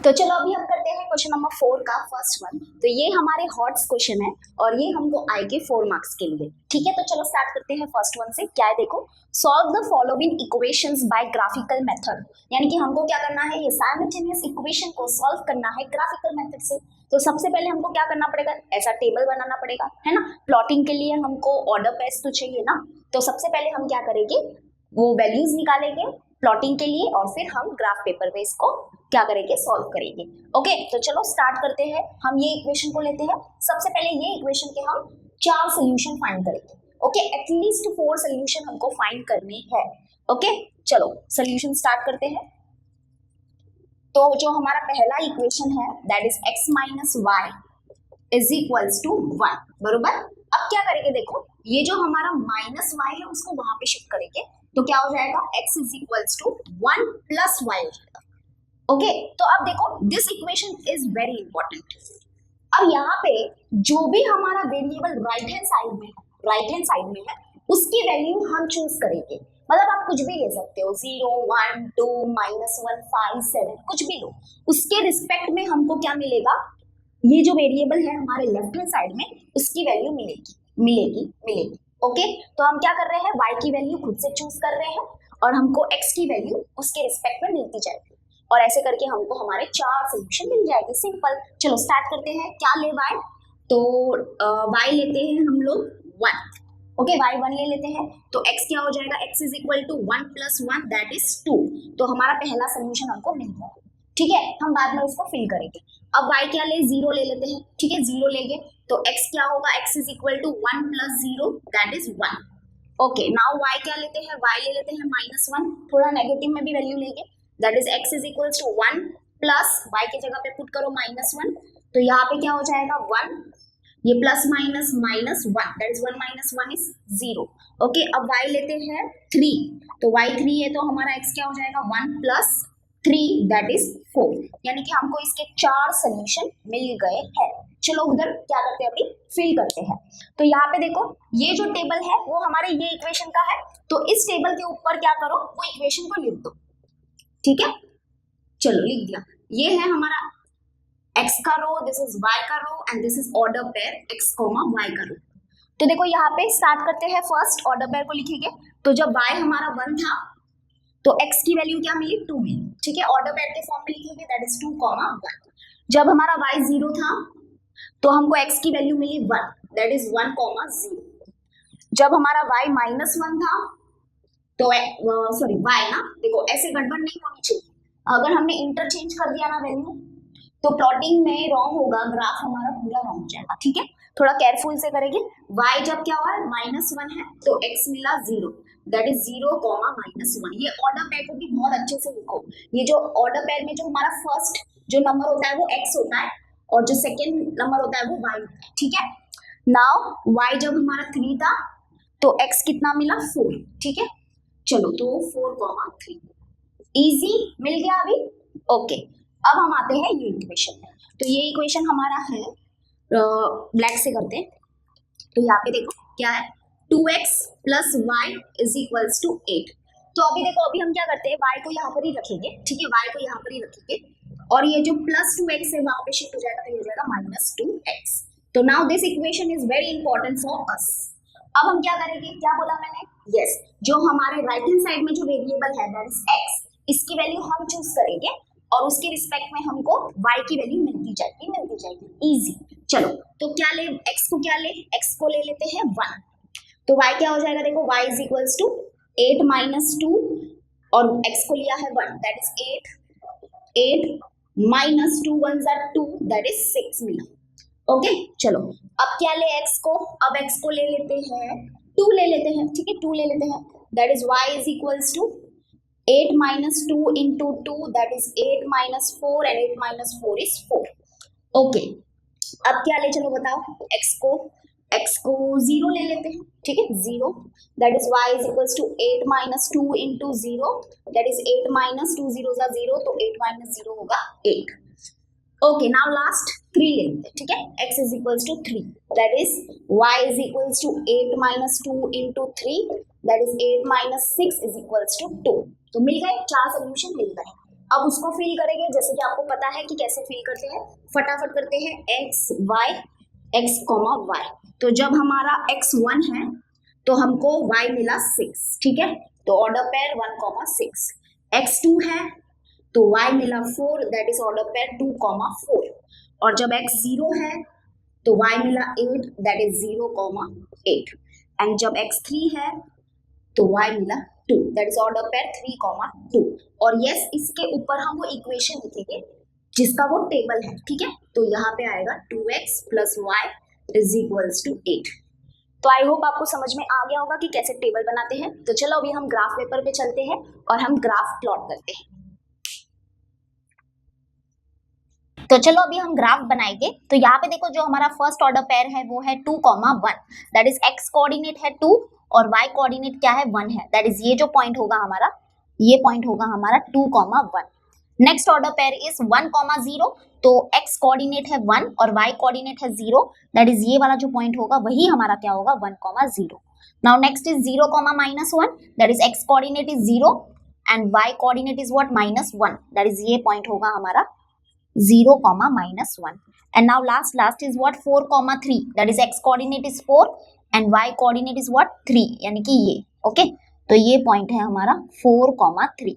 तो चलो अभी हम करते हैं क्वेश्चन नंबर 4 का फर्स्ट वन। तो ये हमारे हॉट्स क्वेश्चन है और ये हमको आएंगे 4 मार्क्स के लिए। ठीक है, तो चलो स्टार्ट करते हैं फर्स्ट वन से। क्या है देखो, solve the following equations bye graphical method. यानी कि हमको क्या करना है, ये साइमल्टेनियस इक्वेशन को सॉल्व करना है ग्राफिकल मेथड से। तो सबसे पहले हमको क्या करना पड़ेगा, ऐसा टेबल बनाना पड़ेगा, है ना। प्लॉटिंग के लिए हमको ऑर्डर पेयर्स तो चाहिए ना। तो सबसे पहले हम क्या करेंगे, वो वैल्यूज निकालेंगे प्लॉटिंग के लिए और फिर हम ग्राफ पेपर पे इसको क्या करेंगे, सॉल्व करेंगे। ओके, तो चलो स्टार्ट करते हैं। हम ये इक्वेशन को लेते हैं। सबसे पहले ये इक्वेशन के हम 4 सोल्यूशन फाइंड करेंगे। ओके, एटलीस्ट 4 सोल्यूशन हमको फाइंड करने हैं। ओके, चलो सोल्यूशन स्टार्ट करते हैं। तो जो हमारा पहला इक्वेशन है that is x minus y is equals to 1, बरोबर। अब क्या करेंगे, देखो ये जो हमारा माइनस वाई है उसको वहां पे शिफ्ट करेंगे तो क्या हो जाएगा, x is equals to 1 plus y हो जाएगा। ओके, तो अब देखो this equation is very important. अब यहाँ पे जो भी हमारा वेरिएबल राइट हैंड साइड में है उसकी वैल्यू हम चूज करेंगे। मतलब आप कुछ भी ले सकते हो, 0, 1, 2, -1, 5, 7, कुछ भी लो। उसके रिस्पेक्ट में हमको क्या मिलेगा, ये जो वेरिएबल है हमारे लेफ्ट हैंड साइड में उसकी वैल्यू मिलेगी। ओके, तो हम क्या कर रहे हैं, y की वैल्यू खुद से चूज कर रहे हैं और हमको x की वैल्यू उसके रिस्पेक्ट में मिलती जाएगी और ऐसे करके हमको हमारे 4 सोल्यूशन मिल जाएगी। सिंपल। चलो स्टार्ट करते हैं। क्या ले y, तो y लेते हैं हम लोग 1। ओके, y 1 ले लेते हैं तो x क्या हो जाएगा, x is equal to 1 plus 1 that is 2। तो हमारा पहला सोल्यूशन हमको मिल गया। ठीक है, हम बाद में उसको फिल करेंगे। अब y क्या ले, 0 ले लेते हैं। ठीक है, 0 लेंगे तो x क्या होगा, x is equal to 1 plus 0 that is 1। Okay, now y क्या लेते हैं, y ले लेते हैं -1, थोड़ा नेगेटिव में भी वैल्यू लेंगे that is x is equal to 1 plus y की जगह पे पुट करो -1 तो यहाँ पे क्या हो जाएगा 1, ये plus minus -1 that is 1 minus 1 is 0। Okay, अब y लेते हैं 3 तो y 3 है तो हमारा x क्या हो जाएगा 1 प्लस 3 दैट इज 4। यानी कि हमको इसके 4 सोल्यूशन मिल गए हैं। चलो उधर क्या करते हैं, अभी फिल करते हैं। तो यहाँ पे देखो ये जो टेबल है वो हमारे ये इक्वेशन का है, तो इस टेबल के ऊपर क्या करो, वो इक्वेशन को लिख दो। ठीक है, चलो लिख दिया। ये है हमारा x का रो, दिस इज y का row and this is order pair x, y का रो। तो देखो यहाँ पे स्टार्ट करते हैं, फर्स्ट ऑर्डर पेयर को लिखेंगे। तो जब y हमारा 1 था तो x की वैल्यू क्या मिली, 2 मिली। ठीक है, ऑर्डर पेयर के फॉर्म में लिखेंगे दैट इज 2, 1। जब हमारा y 0 था तो हमको x की वैल्यू मिली 1 दैट इज 1, 0। जब हमारा y -1 था तो सॉरी y ना, देखो ऐसे गड़बड़ नहीं होनी चाहिए। अगर हमने इंटरचेंज कर दिया ना वैल्यू तो प्लॉटिंग में रॉन्ग होगा, ग्राफ हमारा पूरा रॉन्ग हो जाएगा। ठीक है, थोड़ा केयरफुल से करेंगे। y जब क्या हुआ -1 है तो x मिला 0 दैट इज 0, -1। ये ऑर्डर पेयर को भी बहुत अच्छे से लिखो। ये जो ऑर्डर पेयर में जो हमारा फर्स्ट जो नंबर होता है वो x होता है और जो सेकेंड नंबर होता है वो y होता है। ठीक है, नाउ y जब हमारा 3 था तो x कितना मिला 4। ठीक है, चलो तो 4, 3 इजी मिल गया अभी। ओके, अब हम आते हैं ये इक्वेशन में। तो ये इक्वेशन हमारा है, ब्लैक से करते हैं। तो यहाँ पे देखो क्या है, 2x plus y is equals to 8। तो अभी देखो अभी हम क्या करते हैं, y को यहाँ पर ही रखेंगे। ठीक है, y को यहाँ पर ही रखेंगे और ये जो प्लस 2x है वहां पे शिफ्ट हो जाएगा तो ये हो जाएगा -2x। तो now this equation is very important for us. अब हम क्या करेंगे, क्या बोला मैंने, यस जो हमारे राइट हैंड साइड में जो वेरिएबल है दैट इज x, इसकी वैल्यू हम चूज करेंगे और उसके रिस्पेक्ट में हमको y की वैल्यू मिलती जाएगी। इजी। चलो तो क्या ले, x को क्या ले, x को ले लेते हैं 1 तो y क्या हो जाएगा, देखो y इज इक्वल्स टू 8 - 2 और x को लिया है 1 दैट इज 8 -2 1 = 2 दैट इज 6 मिला। ओके, चलो अब क्या ले x को, अब x को ले लेते हैं 2 ले लेते हैं। ठीक है, 2 ले लेते हैं that is y is equals to 8 - 2 into 2 that is 8 - 4 and 8 - 4 is 4। Okay, अब क्या ले, चलो बताओ, x को 0 ले लेते हैं। ठीक है, 0 that is y is equals to 8 - 2 into 0 that is 8 - 2 0 = 0 तो 8 - 0 होगा 8। ओके, नाउ लास्ट 3 ले लेते हैं। ठीक है, x is equals to 3 that is y is equals to 8 - 2 into 3 that is 8 - 6 is equals to 2। तो मिल गए, 4 सोल्यूशन मिल गए। अब उसको फिल करेंगे, जैसे कि आपको पता है कि कैसे फिल करते हैं, फटाफट करते हैं x y x comma y. तो जब हमारा एक्स 1 है तो हमको वाई मिला 6, ठीक है, तो ऑर्डर पेयर 1,6। एक्स 2 है तो वाई मिला 4, दैट इज ऑर्डर पेयर 2,4। और जब एक्स 0 है तो वाई मिला 8, दैट इज 0,8। एंड जब एक्स 3 है तो y मिला 2, दैट इज ऑर्डर पेयर 3,2। और यस, इसके ऊपर हम वो इक्वेशन लिखेंगे जिसका वो टेबल है, ठीक है। तो यहाँ पे आएगा 2x plus y is equals to 8। तो आई होप आपको समझ में आ गया होगा कि कैसे टेबल बनाते हैं। तो चलो अभी हम ग्राफ पेपर पे चलते हैं और हम ग्राफ प्लॉट करते हैं। तो चलो अभी हम ग्राफ बनाएंगे। तो यहाँ पे देखो, जो हमारा फर्स्ट ऑर्डर पेयर है वो है 2,1, दैट इज एक्स कोऑर्डिनेट है 2 और y कोऑर्डिनेट क्या है 1 है, दैट इज ये जो पॉइंट होगा हमारा, ये पॉइंट होगा हमारा 2,1। नेक्स्ट ऑर्डर पेयर इज 1,0, तो x कोऑर्डिनेट है 1 और y कोऑर्डिनेट है 0, दैट इज ये वाला जो पॉइंट होगा वही हमारा क्या होगा 1,0। Now next is 0,-1, that is x coordinate is 0 and y coordinate is what -1, that is ये पॉइंट होगा हमारा 0,-1। and now last is what 4,3, that is x coordinate is 4 and y coordinate is what 3, यानी कि ये okay. तो ये point है हमारा 4,3।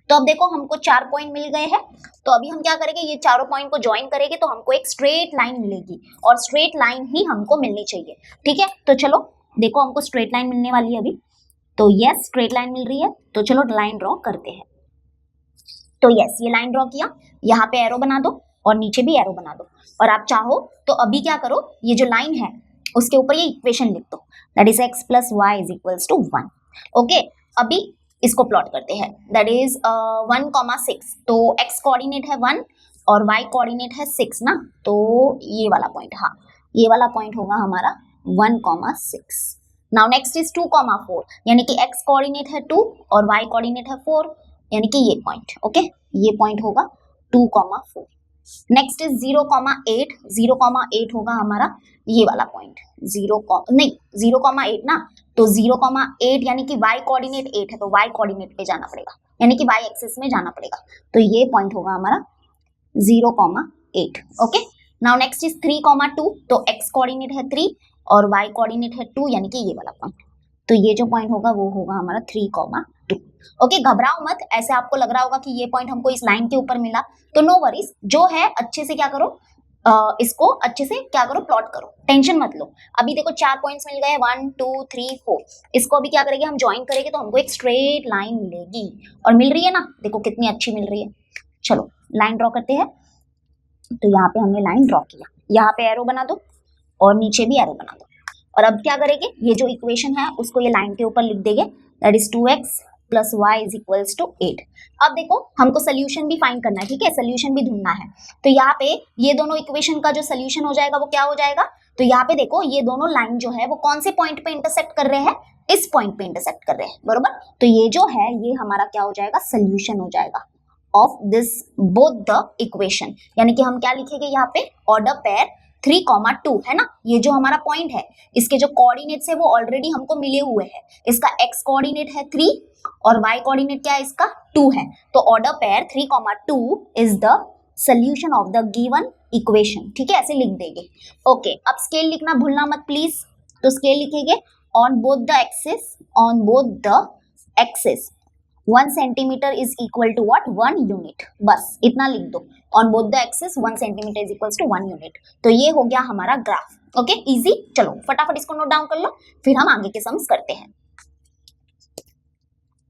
तो अब देखो हमको 4 पॉइंट मिल गए हैं। तो अभी हम क्या करेंगे, ये चारों पॉइंट को ज्वाइन करेंगे तो हमको एक स्ट्रेट लाइन मिलेगी और स्ट्रेट लाइन ही हमको मिलनी चाहिए, ठीक है। तो चलो देखो, हमको स्ट्रेट लाइन मिलने वाली है अभी। तो यस, स्ट्रेट लाइन मिल रही है। तो चलो लाइन ड्रॉ करते हैं। तो यस, ये लाइन ड्रॉ किया, यहाँ पे एरो बना दो और नीचे भी एरो बना दो। और आप चाहो तो अभी क्या करो, ये जो लाइन है उसके ऊपर ये इक्वेशन लिख दो, that is x plus y is equals to 1। Okay, अभी इसको प्लॉट करते हैं, दैट इज 1,6। तो x कोऑर्डिनेट है 1 और y कोऑर्डिनेट है 6 ना, तो ये वाला पॉइंट, हाँ ये वाला पॉइंट होगा हमारा 1,6। नाउ नेक्स्ट इज 2,4, यानी कि x कोऑर्डिनेट है 2 और y कोऑर्डिनेट है 4, यानी कि ये पॉइंट, ओके ये पॉइंट होगा 2,4। नेक्स्ट इज 0,8, 0,8 होगा हमारा ये वाला पॉइंट, 0,8 ना, तो 0,8 यानी कि y कोऑर्डिनेट 8 है तो y कोऑर्डिनेट पे जाना पड़ेगा, यानी कि y एक्सिस में जाना पड़ेगा। तो ये पॉइंट होगा हमारा 0,8। ओके, नाउ नेक्स्ट इज 3,2, तो x कोऑर्डिनेट है 3 और y कोऑर्डिनेट है 2, यानी कि ये वाला पॉइंट। तो ये जो पॉइंट होगा वो होगा हमारा 3,2। ओके, घबराओ मत, ऐसे आपको लग रहा होगा कि ये पॉइंट हमको इस लाइन के ऊपर मिला, तो नो वरीज, जो है अच्छे से क्या करो, इसको अच्छे से क्या करो, प्लॉट करो, टेंशन मत लो। अभी देखो 4 पॉइंट्स मिल गए, 1 2 3 4। इसको अभी क्या करेंगे, हम ज्वाइन करेंगे तो हमको एक स्ट्रेट लाइन मिलेगी, और मिल रही है ना, देखो कितनी अच्छी मिल रही है। चलो लाइन ड्रॉ करते हैं। तो यहाँ पे हमने लाइन ड्रॉ किया, यहाँ पे एरो बना दो और नीचे भी एरो बना दो। और अब क्या करेंगे, ये जो इक्वेशन है उसको ये लाइन के ऊपर लिख देंगे, that is 2x plus y is equals to 8। अब देखो हमको सोल्यूशन भी फाइंड करना है, ठीक है, सोल्यूशन भी ढूंढना है। तो यहाँ पे ये दोनों इक्वेशन का जो सोल्यूशन हो जाएगा वो क्या हो जाएगा, तो यहाँ पे देखो ये दोनों लाइन जो है वो कौन से पॉइंट पे इंटरसेक्ट कर रहे हैं, इस पॉइंट पे इंटरसेक्ट कर रहे हैं, बरोबर। तो ये जो है ये हमारा क्या हो जाएगा, सोल्यूशन हो जाएगा of this both the equation, यानी कि हम क्या लिखेंगे यहाँ पे, ऑर्डर पेयर 3,2 है ना, ये जो हमारा पॉइंट है इसके जो कोऑर्डिनेट्स है वो ऑलरेडी हमको मिले हुए हैं। इसका x कोऑर्डिनेट है 3 और y कोऑर्डिनेट क्या है इसका 2 है, तो order pair 3,2 is the solution of the given equation, ठीक है, ऐसे लिख देंगे। ओके, अब स्केल लिखना भूलना मत प्लीज। तो स्केल लिखेंगे on both the axis, on both the axis 1 centimetre is equal to what, 1 unit, बस इतना लिख दो, on both the axis 1 centimetre is equals to 1 unit. तो ये हो गया हमारा ग्राफ। Okay, easy. चलो फटाफट इसको नोट डाउन कर लो, फिर हम आगे के सम्स करते हैं।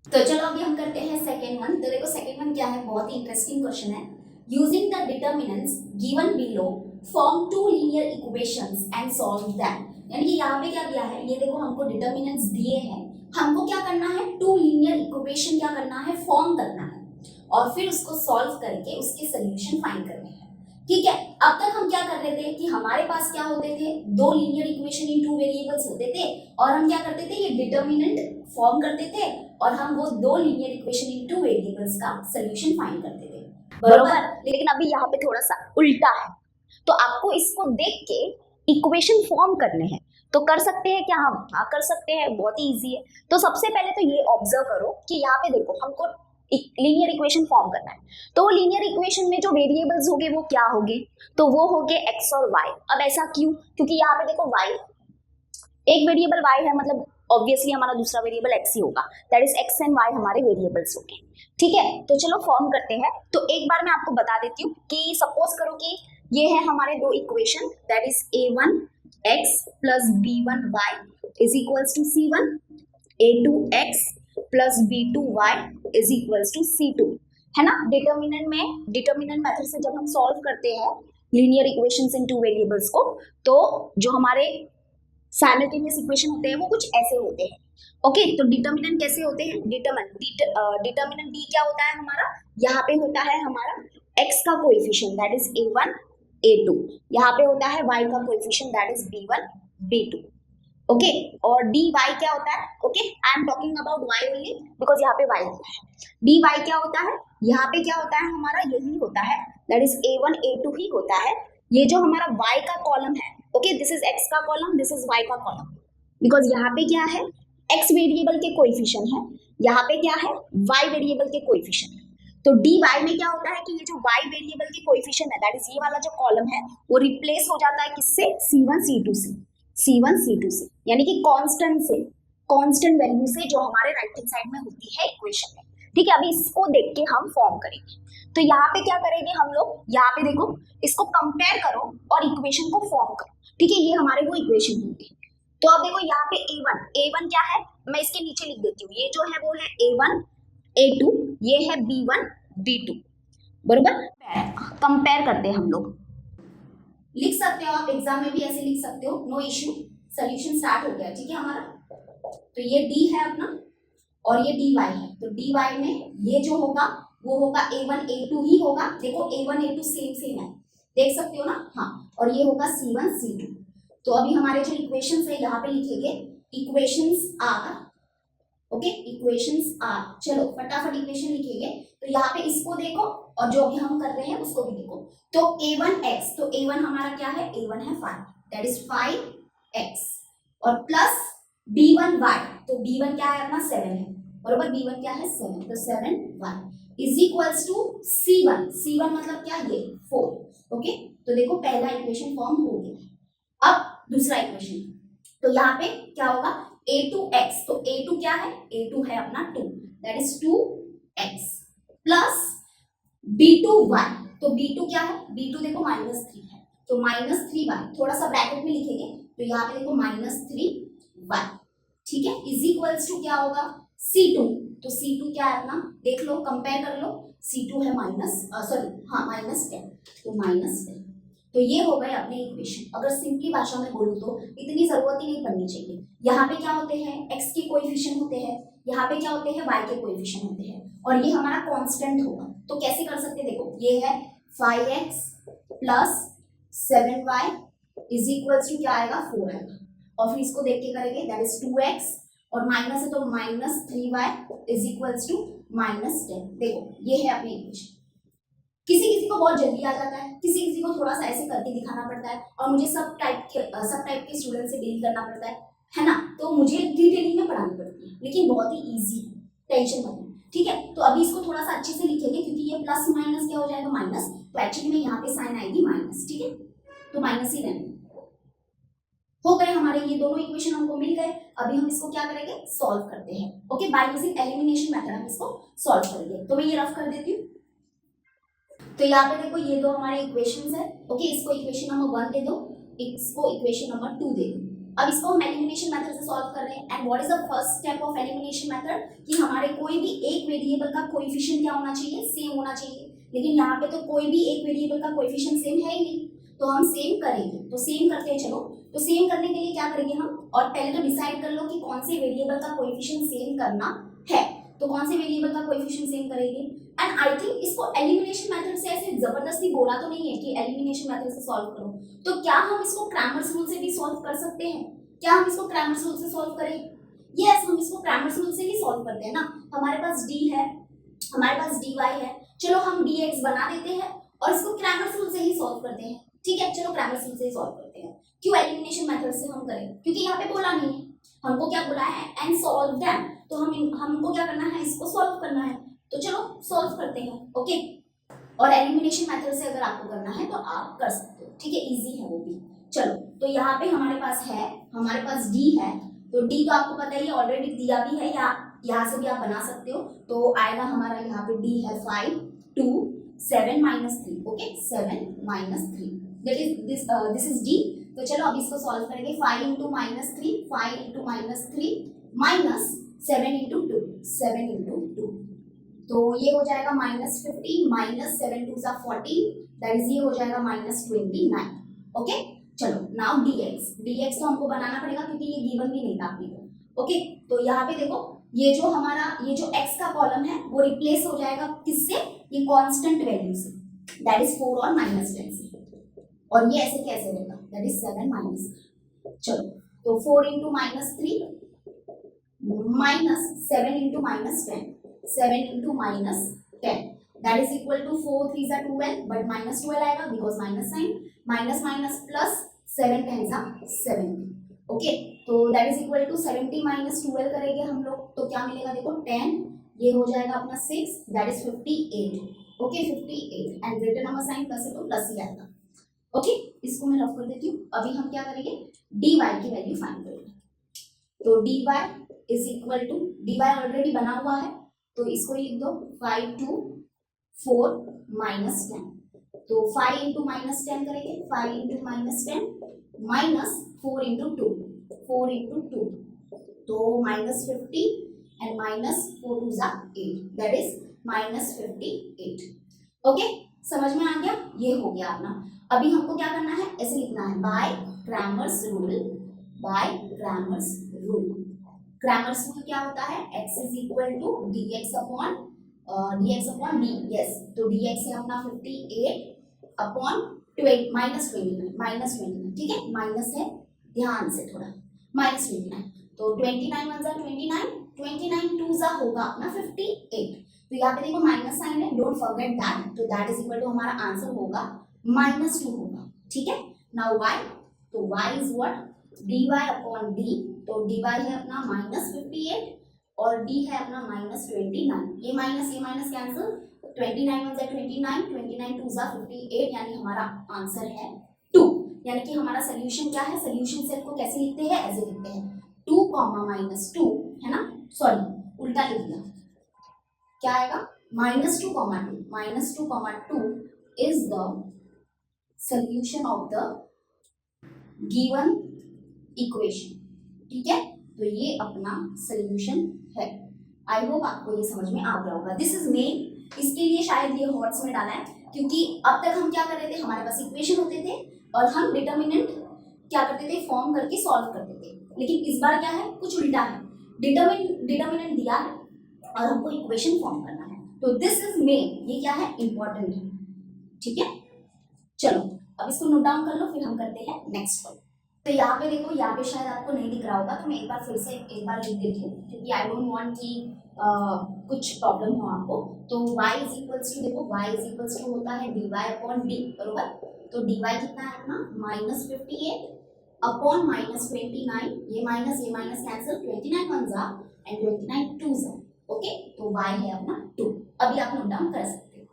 तो चलो अभी हम करते हैं सेकेंड वन। तो देखो सेकेंड वन क्या है, बहुत ही इंटरेस्टिंग क्वेश्चन है। Using the determinants given below form 2 linear equations and solve them. यानी कि यहाँ पे क्या दिया है, ये देखो हमको डिटर्मिनेंट्स दिए हैं, हमको क्या करना है, 2 लीनियर इक्वेशन क्या करना है, फॉर्म करना है और फिर उसको सॉल्व करके उसके सोल्यूशन फाइंड करने हैं, ठीक है। अब तक हम क्या कर रहे थे कि हमारे पास क्या होते थे, 2 लीनियर इक्वेशन इन 2 वेरिएबल्स होते थे और हम क्या करते थे, ये डिटर्मिनेंट फॉर्म करते थे और हम वो 2 लीनियर इक्वेशन इन 2 वेरिएबल्स का सोल्यूशन फाइंड करते थे, बरोबर। लेकिन अभी यहाँ पे थोड़ा सा उल्टा है, तो आपको इसको देख के इक्वेशन फॉर्म करने हैं। तो कर सकते हैं क्या हम, हाँ कर सकते हैं, बहुत ही ईजी है। तो सबसे पहले तो ये ऑब्जर्व करो कि यहाँ पे देखो हमको लीनियर इक्वेशन फॉर्म करना है। तो वो लीनियर इक्वेशन में जो वेरिएबल्स होंगे वो क्या होंगे, तो वो होंगे एक्स और वाई। अब ऐसा क्यों, क्योंकि यहाँ पे देखो वाई, एक वेरिएबल वाई है, मतलब ऑब्वियसली हमारा दूसरा वेरिएबल एक्स ही होगा, that is x and y हमारे वेरिएबल्स होंगे। ठीक है, तो चलो फॉर्म करते हैं। तो एक बार मैं आपको बता देती हूँ कि सपोज करो कि ये है हमारे दो equation, that is a1 x plus b1 y is equals to c1, a2 x plus b2 y is equals to c2, है ना। डिटर्मिनेंट मेथड से जब हम सॉल्व करते हैं लीनियर इक्वेशंस इन टू वेरिएबल्स को, तो जो हमारे साइमल्टेनियस इक्वेशन होते हैं वो कुछ ऐसे होते हैं। ओके, तो डिटर्मिनेंट कैसे होते हैं, डिटर्मिनेंट डी क्या होता है हमारा, यहाँ पे होता है हमारा x का coefficient that is a1 a2, यहाँ पे होता है y का coefficient that is b1 b2। Okay, और dy क्या होता है, okay I am talking about y only because यहाँ पे y होता है। dy क्या होता है, यहाँ पे क्या होता है हमारा, यही होता है, दैट इज a1 a2 ही होता है। ये जो हमारा y का कॉलम है, ओके दिस इज x का कॉलम, दिस इज y का कॉलम, बिकॉज यहाँ पे क्या है, x वेरिएबल के कोएफिशिएंट है, यहाँ पे क्या है, y वेरिएबल के कोएफिशिएंट है। तो dy में क्या होता है कि ये जो y वेरिएबल के कोएफिशिएंट है, दैट इज ये वाला जो कॉलम है, वो रिप्लेस हो जाता है किससे, c1 c2 से, यानी कि कांस्टेंट वैल्यू से जो हमारे राइट हैंड साइड में होती है इक्वेशन में। ठीक है, अभी इसको देख के हम फॉर्म करेंगे। तो यहाँ पे क्या करेंगे हम लोग, यहाँ पे देखो इसको कंपेयर करो और इक्वेशन को फॉर्म करो। ठीक है, ये हमारे वो इक्वेशन होंगे। तो अब देखो यहाँ पे a1 क्या है, मैं इसके नीचे लिख देती हूँ, ये जो है वो है a1 a2, ये है b1 b2, बरोबर। कंपेयर करते हैं हम लोग, लिख सकते हो आप एग्जाम में भी ऐसे लिख सकते हो, नो इश्यू। सोल्यूशन स्टार्ट हो गया, ठीक है हमारा। तो ये d है अपना और ये dy है, तो dy में ये जो होगा वो होगा a1 a2 ही होगा। देखो a1 a2 सेम है, देख सकते हो ना, हाँ, और ये होगा c1 c2। तो अभी हमारे जो इक्वेशंस है यहाँ पे लिखेंगे, equations are, okay equations are, चलो फटाफट इक्वेशन लिखेंगे। तो यहाँ पे इसको देखो और जो अभी हम कर रहे हैं उसको भी देखो। तो a1x, तो a1 हमारा क्या है, a1 है 5, दैट इज 5x, और प्लस b1y, तो b1 क्या है अपना 7 है, बरोबर, b1 क्या है 7, तो 7y is equals to c1 मतलब क्या, ये 4। ओके, तो देखो पहला इक्वेशन फॉर्म हो गया। अब दूसरा इक्वेशन, तो यहाँ पे क्या होगा, a2x, तो a2 क्या है, a2 है अपना 2, that is 2x plus b2y, तो b2 क्या है, b2 देखो -3 है, तो -3y, थोड़ा सा ब्रैकेट में लिखेंगे, तो यहाँ पे देखो -3y, ठीक है, इज इक्वल्स टू क्या होगा, c2, तो c2 क्या है अपना, देख लो कंपेयर कर लो, c2 है -10, तो -10, तो ये हो गए अपने इक्वेशन। अगर सिंपली भाषा में बोलूं तो इतनी जरूरत ही नहीं पड़नी चाहिए। यहाँ पे क्या होते हैं, x के कोएफिशिएंट होते हैं, यहाँ पे क्या होते हैं, y के कोएफिशिएंट होते हैं, और ये हमारा कांस्टेंट होगा। तो कैसे कर सकते हैं, देखो ये है 5x plus 7y is equals to क्या आएगा, 4 आएगा, और फिर इसको देख के करेंगे, दैट इज 2x, और माइनस है तो -3y इज इक्वल्स टू -10। देखो ये है अपनी इक्वेशन। किसी किसी को बहुत जल्दी आ जाता है, किसी किसी को थोड़ा सा ऐसे करके दिखाना पड़ता है, और मुझे सब टाइप के स्टूडेंट से डील करना पड़ता है ना, तो मुझे डिटेलिंग में पढ़ानी पड़ती है, लेकिन बहुत ही इजी है, टेंशन मत लो, ठीक है। तो अभी इसको थोड़ा सा अच्छे से लिखेंगे, क्योंकि ये प्लस माइनस क्या हो जाएगा, माइनस, तो एक्चुअली में यहाँ पे साइन आएगी माइनस, ठीक है, तो माइनस ही रहने हो गए हमारे ये दोनों इक्वेशन हमको मिल गए। अभी हम इसको क्या करेंगे, सॉल्व करते हैं, okay, by using elimination method हम इसको सॉल्व करेंगे। तो मैं ये रफ कर देती हूँ। तो यहाँ पे देखो ये दो हमारे इक्वेशंस है, ओके, इसको इक्वेशन नंबर 1 दे दो, इसको इक्वेशन नंबर 2 दे दो। अब इसको हम एलिमिनेशन मेथड से सॉल्व कर रहे हैं, and what is the first step of elimination method, कि हमारे कोई भी एक वेरिएबल का कोएफिशिएंट क्या होना चाहिए, सेम होना चाहिए। लेकिन यहाँ पे तो कोई भी एक वेरिएबल का कोएफिशिएंट सेम है ही नहीं, तो हम सेम करेंगे। तो सेम करते हैं, चलो, तो सेम करने के लिए क्या करेंगे हम, और पहले तो डिसाइड कर लो कि कौन से वेरिएबल का कोएफिशिएंट सेम करना है, तो कौन से वेरिएबल का कोएफिशिएंट सेम करेंगे। एंड आई थिंक इसको एलिमिनेशन मेथड से ऐसे जबरदस्ती बोला तो नहीं है कि एलिमिनेशन मेथड से सॉल्व करो, तो क्या हम इसको क्रैमर्स रूल से भी सॉल्व कर सकते हैं, क्या हम इसको क्रैमर्स रूल से सॉल्व करें, यस हम इसको क्रैमर्स रूल से ही सॉल्व करते हैं ना। हमारे पास d है, हमारे पास dy है, चलो हम dx बना देते हैं और इसको क्रैमर्स रूल से ही सॉल्व करते हैं, ठीक है, चलो क्रैमर्स रूल से ही सॉल्व करते हैं। क्यों एलिमिनेशन मेथड से हम करें, क्योंकि यहाँ पे बोला नहीं है, हमको क्या बोला है, एंड सॉल्व देम, तो हमको क्या करना है, इसको सॉल्व करना है। तो चलो सॉल्व करते हैं। ओके, और एलिमिनेशन मेथड से अगर आपको करना है तो आप कर सकते हो, ठीक है, इजी है वो भी। चलो, तो यहाँ पे हमारे पास डी है, तो डी तो आपको पता ही है, ऑलरेडी दिया भी है, या यहाँ से भी आप बना सकते हो। तो आएगा हमारा यहाँ पे डी है 5 2 7 -3। Okay, 7 -3 that is this is D. तो चलो अब इसको सॉल्व करेंगे। 5 × -3 5 × -3 माइनस 7 × 2 7 × 2, तो ये हो जाएगा -50 माइनस 7 2 14, दैट इज ये हो जाएगा -29। ओके, चलो नाउ dx तो हमको बनाना पड़ेगा क्योंकि ये गिवन भी नहीं था अपने को। ओके, तो यहाँ पे देखो ये जो x का कॉलम है वो रिप्लेस हो जाएगा किससे, ये कांस्टेंट वैल्यू से, दैट इज 4 और -10 से, और ये ऐसे कैसे रहेगा, दैट इज 7 माइनस। चलो, तो 4 × -3 minus 7 × -10 7 × -10 that is equal to 4 3 are 12 but -12 आएगा because minus sign, minus plus 7 10 are 70। Okay, तो that is equal to 70 minus 12 करेंगे हम लोग तो क्या मिलेगा, देखो 10, ये हो जाएगा अपना 6, that is 58। Okay, 58 and greater number sign plus है तो प्लस ही आएगा। ओके, इसको मैं रफ कर देती हूँ। अभी हम क्या करेंगे, dy की वैल्यू फाइंड करेंगे। तो dy is equal to, dy already बना हुआ है तो इसको लिख दो 5 2 4 -10, तो 5 × -10 करेंगे, 5 × -10 माइनस 4 × 2 4 × 2, तो -50 एंड -4 2 8, दैट इज -58। ओके, समझ में आ गया, ये हो गया अपना। अभी हमको क्या करना है, ऐसे लिखना है by Cramer's rule. Cramer's rule क्या होता है, x is equal to dx upon d। Yes, तो dx है अपना 58 अपॉन -29, ठीक है, माइनस है, ध्यान से थोड़ा, -29, तो 29 1 29, 29 2 होगा अपना 58। तो यहाँ पे देखो माइनस साइन है, डोंट फॉरगेट दैट, तो दैट इज इक्वल टू हमारा आंसर होगा -2 होगा, ठीक है। नाउ y, तो y is what, dy upon d, तो dy है अपना -58 और d है अपना -29, ये माइनस कैंसिल, 29 1 29, 29 2 58, यानी हमारा आंसर है 2। यानी कि हमारा सोल्यूशन क्या है, सोल्यूशन सेट को कैसे लिखते हैं, ऐसे लिखते हैं 2, -2 है ना, सॉरी उल्टा लिख दिया, क्या आएगा -2, -2 is the solution of the given equation, ठीक है। तो ये अपना सोल्यूशन है। आई होप आपको ये समझ में आ गया होगा। दिस इज मेन, इसके लिए शायद ये हॉट्स में डाला है क्योंकि अब तक हम क्या कर रहे थे, हमारे पास इक्वेशन होते थे और हम डिटर्मिनेंट क्या करते थे, फॉर्म करके सॉल्व करते थे, लेकिन इस बार क्या है, कुछ उल्टा है, डिटर्मिनेंट दिया है और हमको इक्वेशन फॉर्म करना है। तो दिस इज मेन, ये क्या है, इंपॉर्टेंट है, ठीक है। चलो अब इसको नोट डाउन कर लो, फिर हम करते हैं नेक्स्ट वन। तो यहाँ पे देखो, यहाँ पे शायद आपको नहीं दिख रहा होगा, तो मैं एक बार फिर से एक बार लिख देती हूँ क्योंकि आई डोंट वांट कि कुछ प्रॉब्लम हो आपको। तो y इज इक्वल्स टू, देखो y इज इक्वल्स टू होता है dy अपॉन d, बरोबर। तो dy कितना है अपना -58 अपॉन -29, ये माइनस कैंसिल, 29 1 जा एंड 29 2 जा, ओके। तो y है अपना 2। अभी आप नोट डाउन कर सकते हो।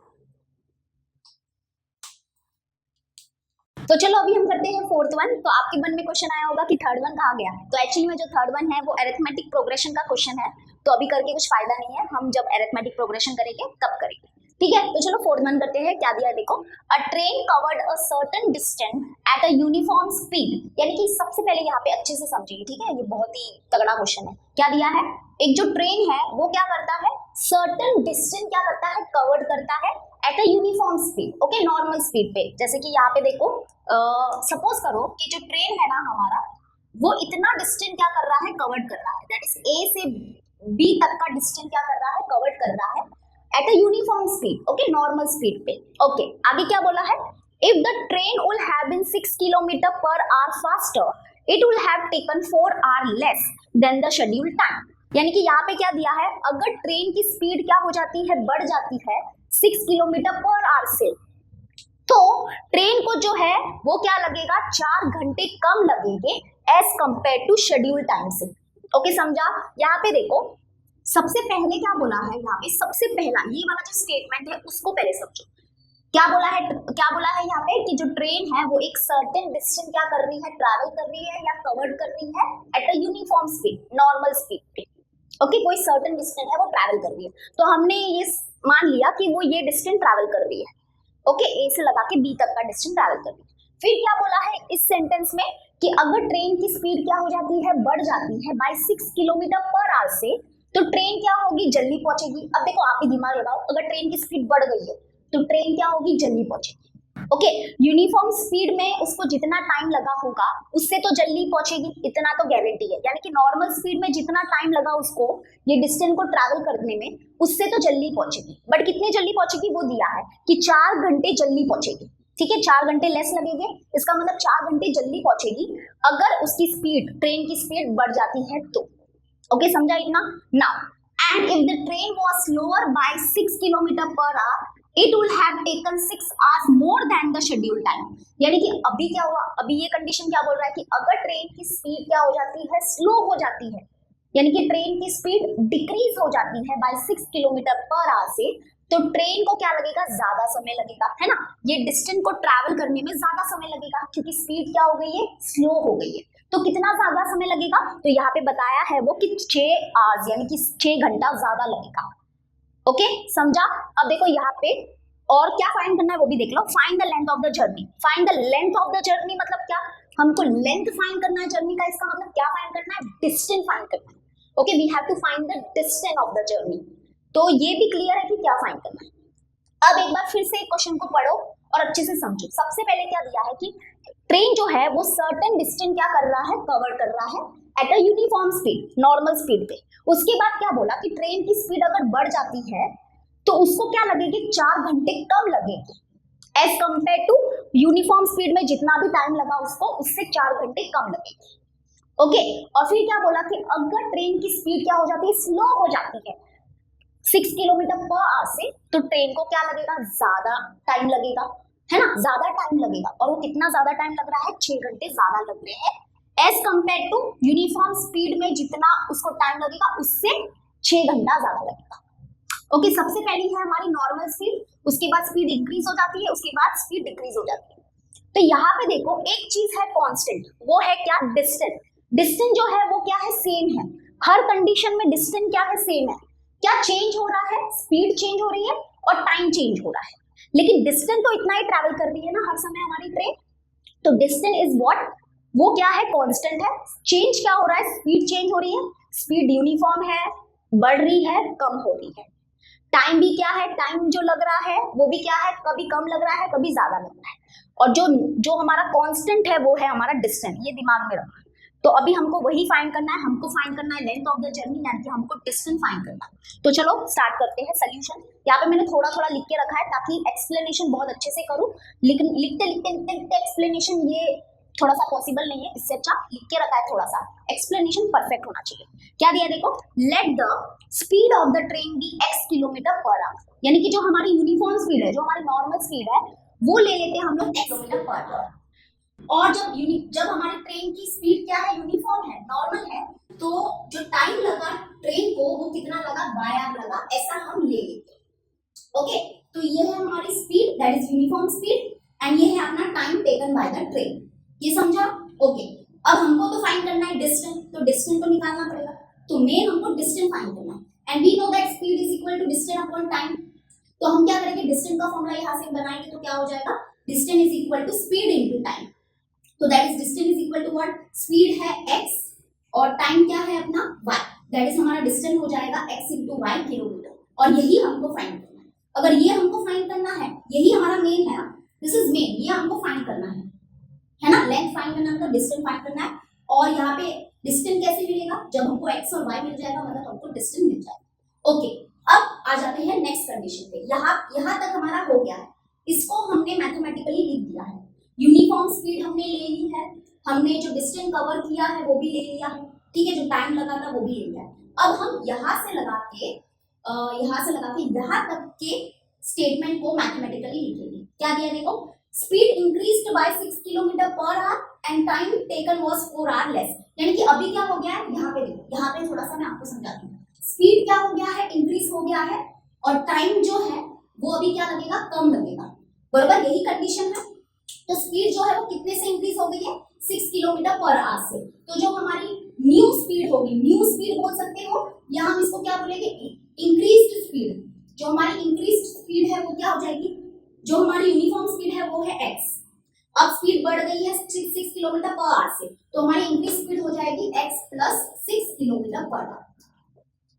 तो चलो अभी हम करते हैं फोर्थ वन। तो आपके मन में क्वेश्चन आया होगा कि थर्ड वन कहाँ गया। तो एक्चुअली में जो थर्ड वन है वो अरिथमेटिक प्रोग्रेशन का क्वेश्चन है, तो अभी करके कुछ फायदा नहीं है, हम जब अरिथमेटिक प्रोग्रेशन करेंगे तब करेंगे, ठीक है। तो चलो फोर्थ वन करते हैं। क्या दिया है देखो, अ train covered a certain distance eight a uniform speed, यानी कि सबसे पहले यहाँ पे अच्छे से समझिए, ठीक है, ये बहुत ही तगड़ा क्वेश्चन है। क्या दिया है, एक जो ट्रेन है वो क्या करता है, सर्टेन डिस्टेंस क्या करता है, कवर्ड करता है at a uniform speed, okay, normal speed पे। जैसे कि यहाँ पे देखो, सपोज करो कि जो ट्रेन है ना हमारा, वो इतना डिस्टेंस क्या कर रहा है, कवर्ड कर रहा है, दैट इज ए से बी तक का डिस्टेंस क्या कर रहा है, कवर्ड कर रहा है at a uniform speed, okay, normal speed पे। ओके, आगे क्या बोला है, if the train would have been 6 kilometre per hour faster, it would have taken 4 hour less than the schedule time. यानी कि यहाँ पे क्या दिया है, अगर ट्रेन की स्पीड क्या हो जाती है, बढ़ जाती है 6 किलोमीटर पर आवर से, तो ट्रेन को जो है वो क्या लगेगा, 4 घंटे कम लगेंगे as compare to schedule time से। ओके, समझा। यहाँ पे देखो सबसे पहले क्या बोला है यहाँ पे, सबसे पहला ये वाला जो स्टेटमेंट है उसको पहले समझो। क्या बोला है यहाँ पे कि जो ट्रेन है वो एक सर्टेन डिस्टेंस क्या कर रही है, ट्रैवल कर रही है या कवर्ड कर रही है at a uniform speed, normal speed पे। ओके, कोई सर्टेन डिस्टेंस है वो ट्रैवल कर रही है, तो हमने ये मान लिया कि वो ये डिस्टेंस ट्रैवल कर रही है। ओके, ए से लगा के बी तक का डिस्टेंस ट्रैवल कर रही है। फिर क्या बोला है इस सेंटेंस में कि अगर ट्रेन की स्पीड क्या हो जाती है, बढ़ जाती है बाय 6 किलोमीटर पर आवर से, तो ट्रेन क्या होगी, जल्दी पहुंचेगी। अब देखो आप ही दिमाग लगाओ, अगर ट्रेन की स्पीड बढ़ गई है तो ट्रेन क्या होगी, जल्दी पहुंचेगी। ओके, यूनिफॉर्म स्पीड में उसको जितना टाइम लगा होगा उससे तो जल्दी पहुंचेगी, इतना तो गारंटी है। यानी कि नॉर्मल स्पीड में जितना टाइम लगा उसको ये डिस्टेंस को ट्रैवल करने में, उससे तो जल्दी पहुंचेगी। बट कितने जल्दी पहुंचेगी वो दिया है कि 4 घंटे जल्दी पहुंचेगी। ठीक है, 4 घंटे लेस लगेंगे, इसका मतलब 4 घंटे जल्दी पहुंचेगी अगर उसकी स्पीड, ट्रेन की स्पीड बढ़ जाती है तो। ओके, समझा इतना। Now and if the train was slower by 6 kilometre per hour, it will have taken 6 hours more than the schedule time. यानी कि अभी क्या हुआ, अभी ये कंडीशन क्या बोल रहा है कि अगर ट्रेन की स्पीड क्या हो जाती है, स्लो हो जाती है, यानी कि ट्रेन की स्पीड डिक्रीज हो जाती है बाय 6 किलोमीटर पर आवर से, तो ट्रेन को क्या लगेगा, ज्यादा समय लगेगा, है ना। ये डिस्टेंस को ट्रैवल करने में ज्यादा समय लगेगा क्योंकि स्पीड क्या हो गई है, स्लो हो गई है। तो कितना ज्यादा समय लगेगा, तो यहाँ पे बताया है वो कि 6 आवर्स यानी कि 6 घंटा ज्यादा लगेगा। ओके, समझा। अब देखो यहाँ पे और क्या फाइंड करना है वो भी देख लो। Find the length of the journey. Find the length of the journey मतलब क्या, हमको लेंथ फाइंड करना है जर्नी का। इसका मतलब क्या फाइंड करना है, डिस्टेंस फाइंड करना है। Okay, we have to find the distance of the journey. तो ये भी क्लियर है कि क्या फाइंड करना है। अब एक बार फिर से क्वेश्चन को पढ़ो और अच्छे से समझो। सबसे पहले क्या दिया है कि ट्रेन जो है वो सर्टेन डिस्टेंस क्या कर रहा है, कवर कर रहा है at a uniform speed, normal speed पे। उसके बाद क्या बोला कि ट्रेन की स्पीड अगर बढ़ जाती है तो उसको क्या लगेगी, 4 घंटे कम लगेगी as compare to uniform speed में जितना भी टाइम लगा उसको, उससे 4 घंटे कम लगेगी। ओके, और फिर क्या बोला कि अगर ट्रेन की स्पीड क्या हो जाती है, स्लो हो जाती है 6 किलोमीटर पर आवर से, तो ट्रेन को क्या लगेगा, ज्यादा टाइम लगेगा, है ना, ज्यादा टाइम लगेगा। और वो कितना ज्यादा टाइम लग रहा है, 6 घंटे ज्यादा लग रहे हैं as compare to uniform speed में जितना उसको टाइम लगेगा उससे 6 घंटा ज्यादा लगेगा। ओके, सबसे पहली है हमारी नॉर्मल स्पीड, उसके बाद स्पीड इंक्रीज हो जाती है, उसके बाद स्पीड डिक्रीज हो जाती है। तो यहाँ पे देखो एक चीज है कांस्टेंट, वो है क्या, डिस्टेंस। डिस्टेंस जो है वो क्या है, सेम है। हर कंडीशन में डिस्टेंस क्या है, सेम है। क्या चेंज हो रहा है, स्पीड चेंज हो रही है और टाइम चेंज हो रहा है, लेकिन डिस्टेंस तो इतना ही ट्रैवल कर रही है ना हर समय हमारी ट्रेन। तो डिस्टेंस इज व्हाट, वो क्या है, कांस्टेंट है। चेंज क्या हो रहा है, स्पीड चेंज हो रही है, स्पीड यूनिफॉर्म है, बढ़ रही है, कम हो रही है। टाइम भी क्या है, टाइम जो लग रहा है वो भी क्या है, कभी कम लग रहा है, कभी ज्यादा लग रहा है। और जो जो हमारा कांस्टेंट है वो है हमारा डिस्टेंस, ये दिमाग में रखना। तो अभी हमको वही फाइंड करना है, हमको फाइंड करना है लेंथ ऑफ द जर्नी, यानी कि हमको डिस्टेंस फाइंड करना है। तो चलो स्टार्ट करते हैं सोल्यूशन। यहाँ पे मैंने थोड़ा थोड़ा लिख के रखा है ताकि एक्सप्लेनेशन बहुत अच्छे से करूँ। लिखते लिखते लिखते एक्सप्लेनेशन ये थोड़ा सा पॉसिबल नहीं है, इससे अच्छा लिख के रखा है, थोड़ा सा एक्सप्लेनेशन परफेक्ट होना चाहिए। क्या दिया देखो, let the speed of the train be x kilometre per hour, यानी कि जो हमारी यूनिफॉर्म स्पीड है, जो हमारी नॉर्मल स्पीड है, वो ले लेते हैं हम लोग x किलोमीटर पर आवर। और जब हमारी ट्रेन की स्पीड क्या है, यूनिफॉर्म है, नॉर्मल है, तो जो टाइम लगा ट्रेन को वो कितना लगा, बाय आवर लगा, ऐसा हम ले लेते हैं। ओके, तो ये है हमारी speed, that is uniform speed, and ये है अपना time taken by the train. ये समझा। ओके, अब हमको तो फाइंड करना है डिस्टेंस, तो डिस्टेंस तो निकालना पड़ेगा। तो मेन हमको डिस्टेंस फाइंड करना है, and we know that speed is equal to distance upon time. तो हम क्या करेंगे, डिस्टेंस का फॉर्मूला यहां से बनाएंगे, तो क्या हो जाएगा, distance is equal to speed into time. तो that is distance is equal to what, speed है x और टाइम क्या है अपना y, दैट इज हमारा डिस्टेंस हो जाएगा x इनटू y किलोमीटर। और यही हमको फाइंड करना है। अगर ये हमको फाइंड करना है, यही हमारा मेन है, दिस इज मेन, ये हमको फाइंड करना है ना। लेंथ फाइंड करना मतलब डिस्टेंस फाइंड करना है। और यहाँ पे डिस्टेंस कैसे मिलेगा, जब हमको x और y मिल जाएगा, मतलब हमको डिस्टेंस मिल जाएगा। ओके, अब आ जाते हैं नेक्स्ट कंडीशन पे। यहाँ तक हमारा हो गया है, इसको हमने मैथमेटिकली लिख दिया है। यूनिफॉर्म स्पीड हमने ले ली है, हमने जो डिस्टेंस कवर किया है वो भी ले लिया है, ठीक है, जो टाइम लगा था वो भी ले लिया है। अब हम यहाँ से लगा के यहाँ तक के स्टेटमेंट को मैथमेटिकली लिखेंगे। क्या दिया देखो, speed increased by 6 kilometre per our and time taken was 4 hour less. यानी कि अभी क्या हो गया है, यहाँ पे थोड़ा सा मैं आपको समझाती हूँ। स्पीड क्या हो गया है, इंक्रीज हो गया है, और टाइम जो है वो अभी क्या लगेगा, कम लगेगा, बराबर, यही कंडीशन है। तो स्पीड जो है वो कितने से इंक्रीज हो गई है, 6 किलोमीटर पर आवर से। तो जो हमारी न्यू स्पीड होगी, न्यू स्पीड बोल सकते हो, या हम इसको क्या बोलेंगे, इंक्रीज्ड स्पीड। जो हमारी इंक्रीज्ड स्पीड है वो क्या हो जाएगी, जो हमारी यूनिफॉर्म स्पीड है वो है x। अब स्पीड बढ़ गई है 6 किलोमीटर पर आवर से, तो हमारी इंक्रीज स्पीड हो जाएगी x plus 6 kilometre per our.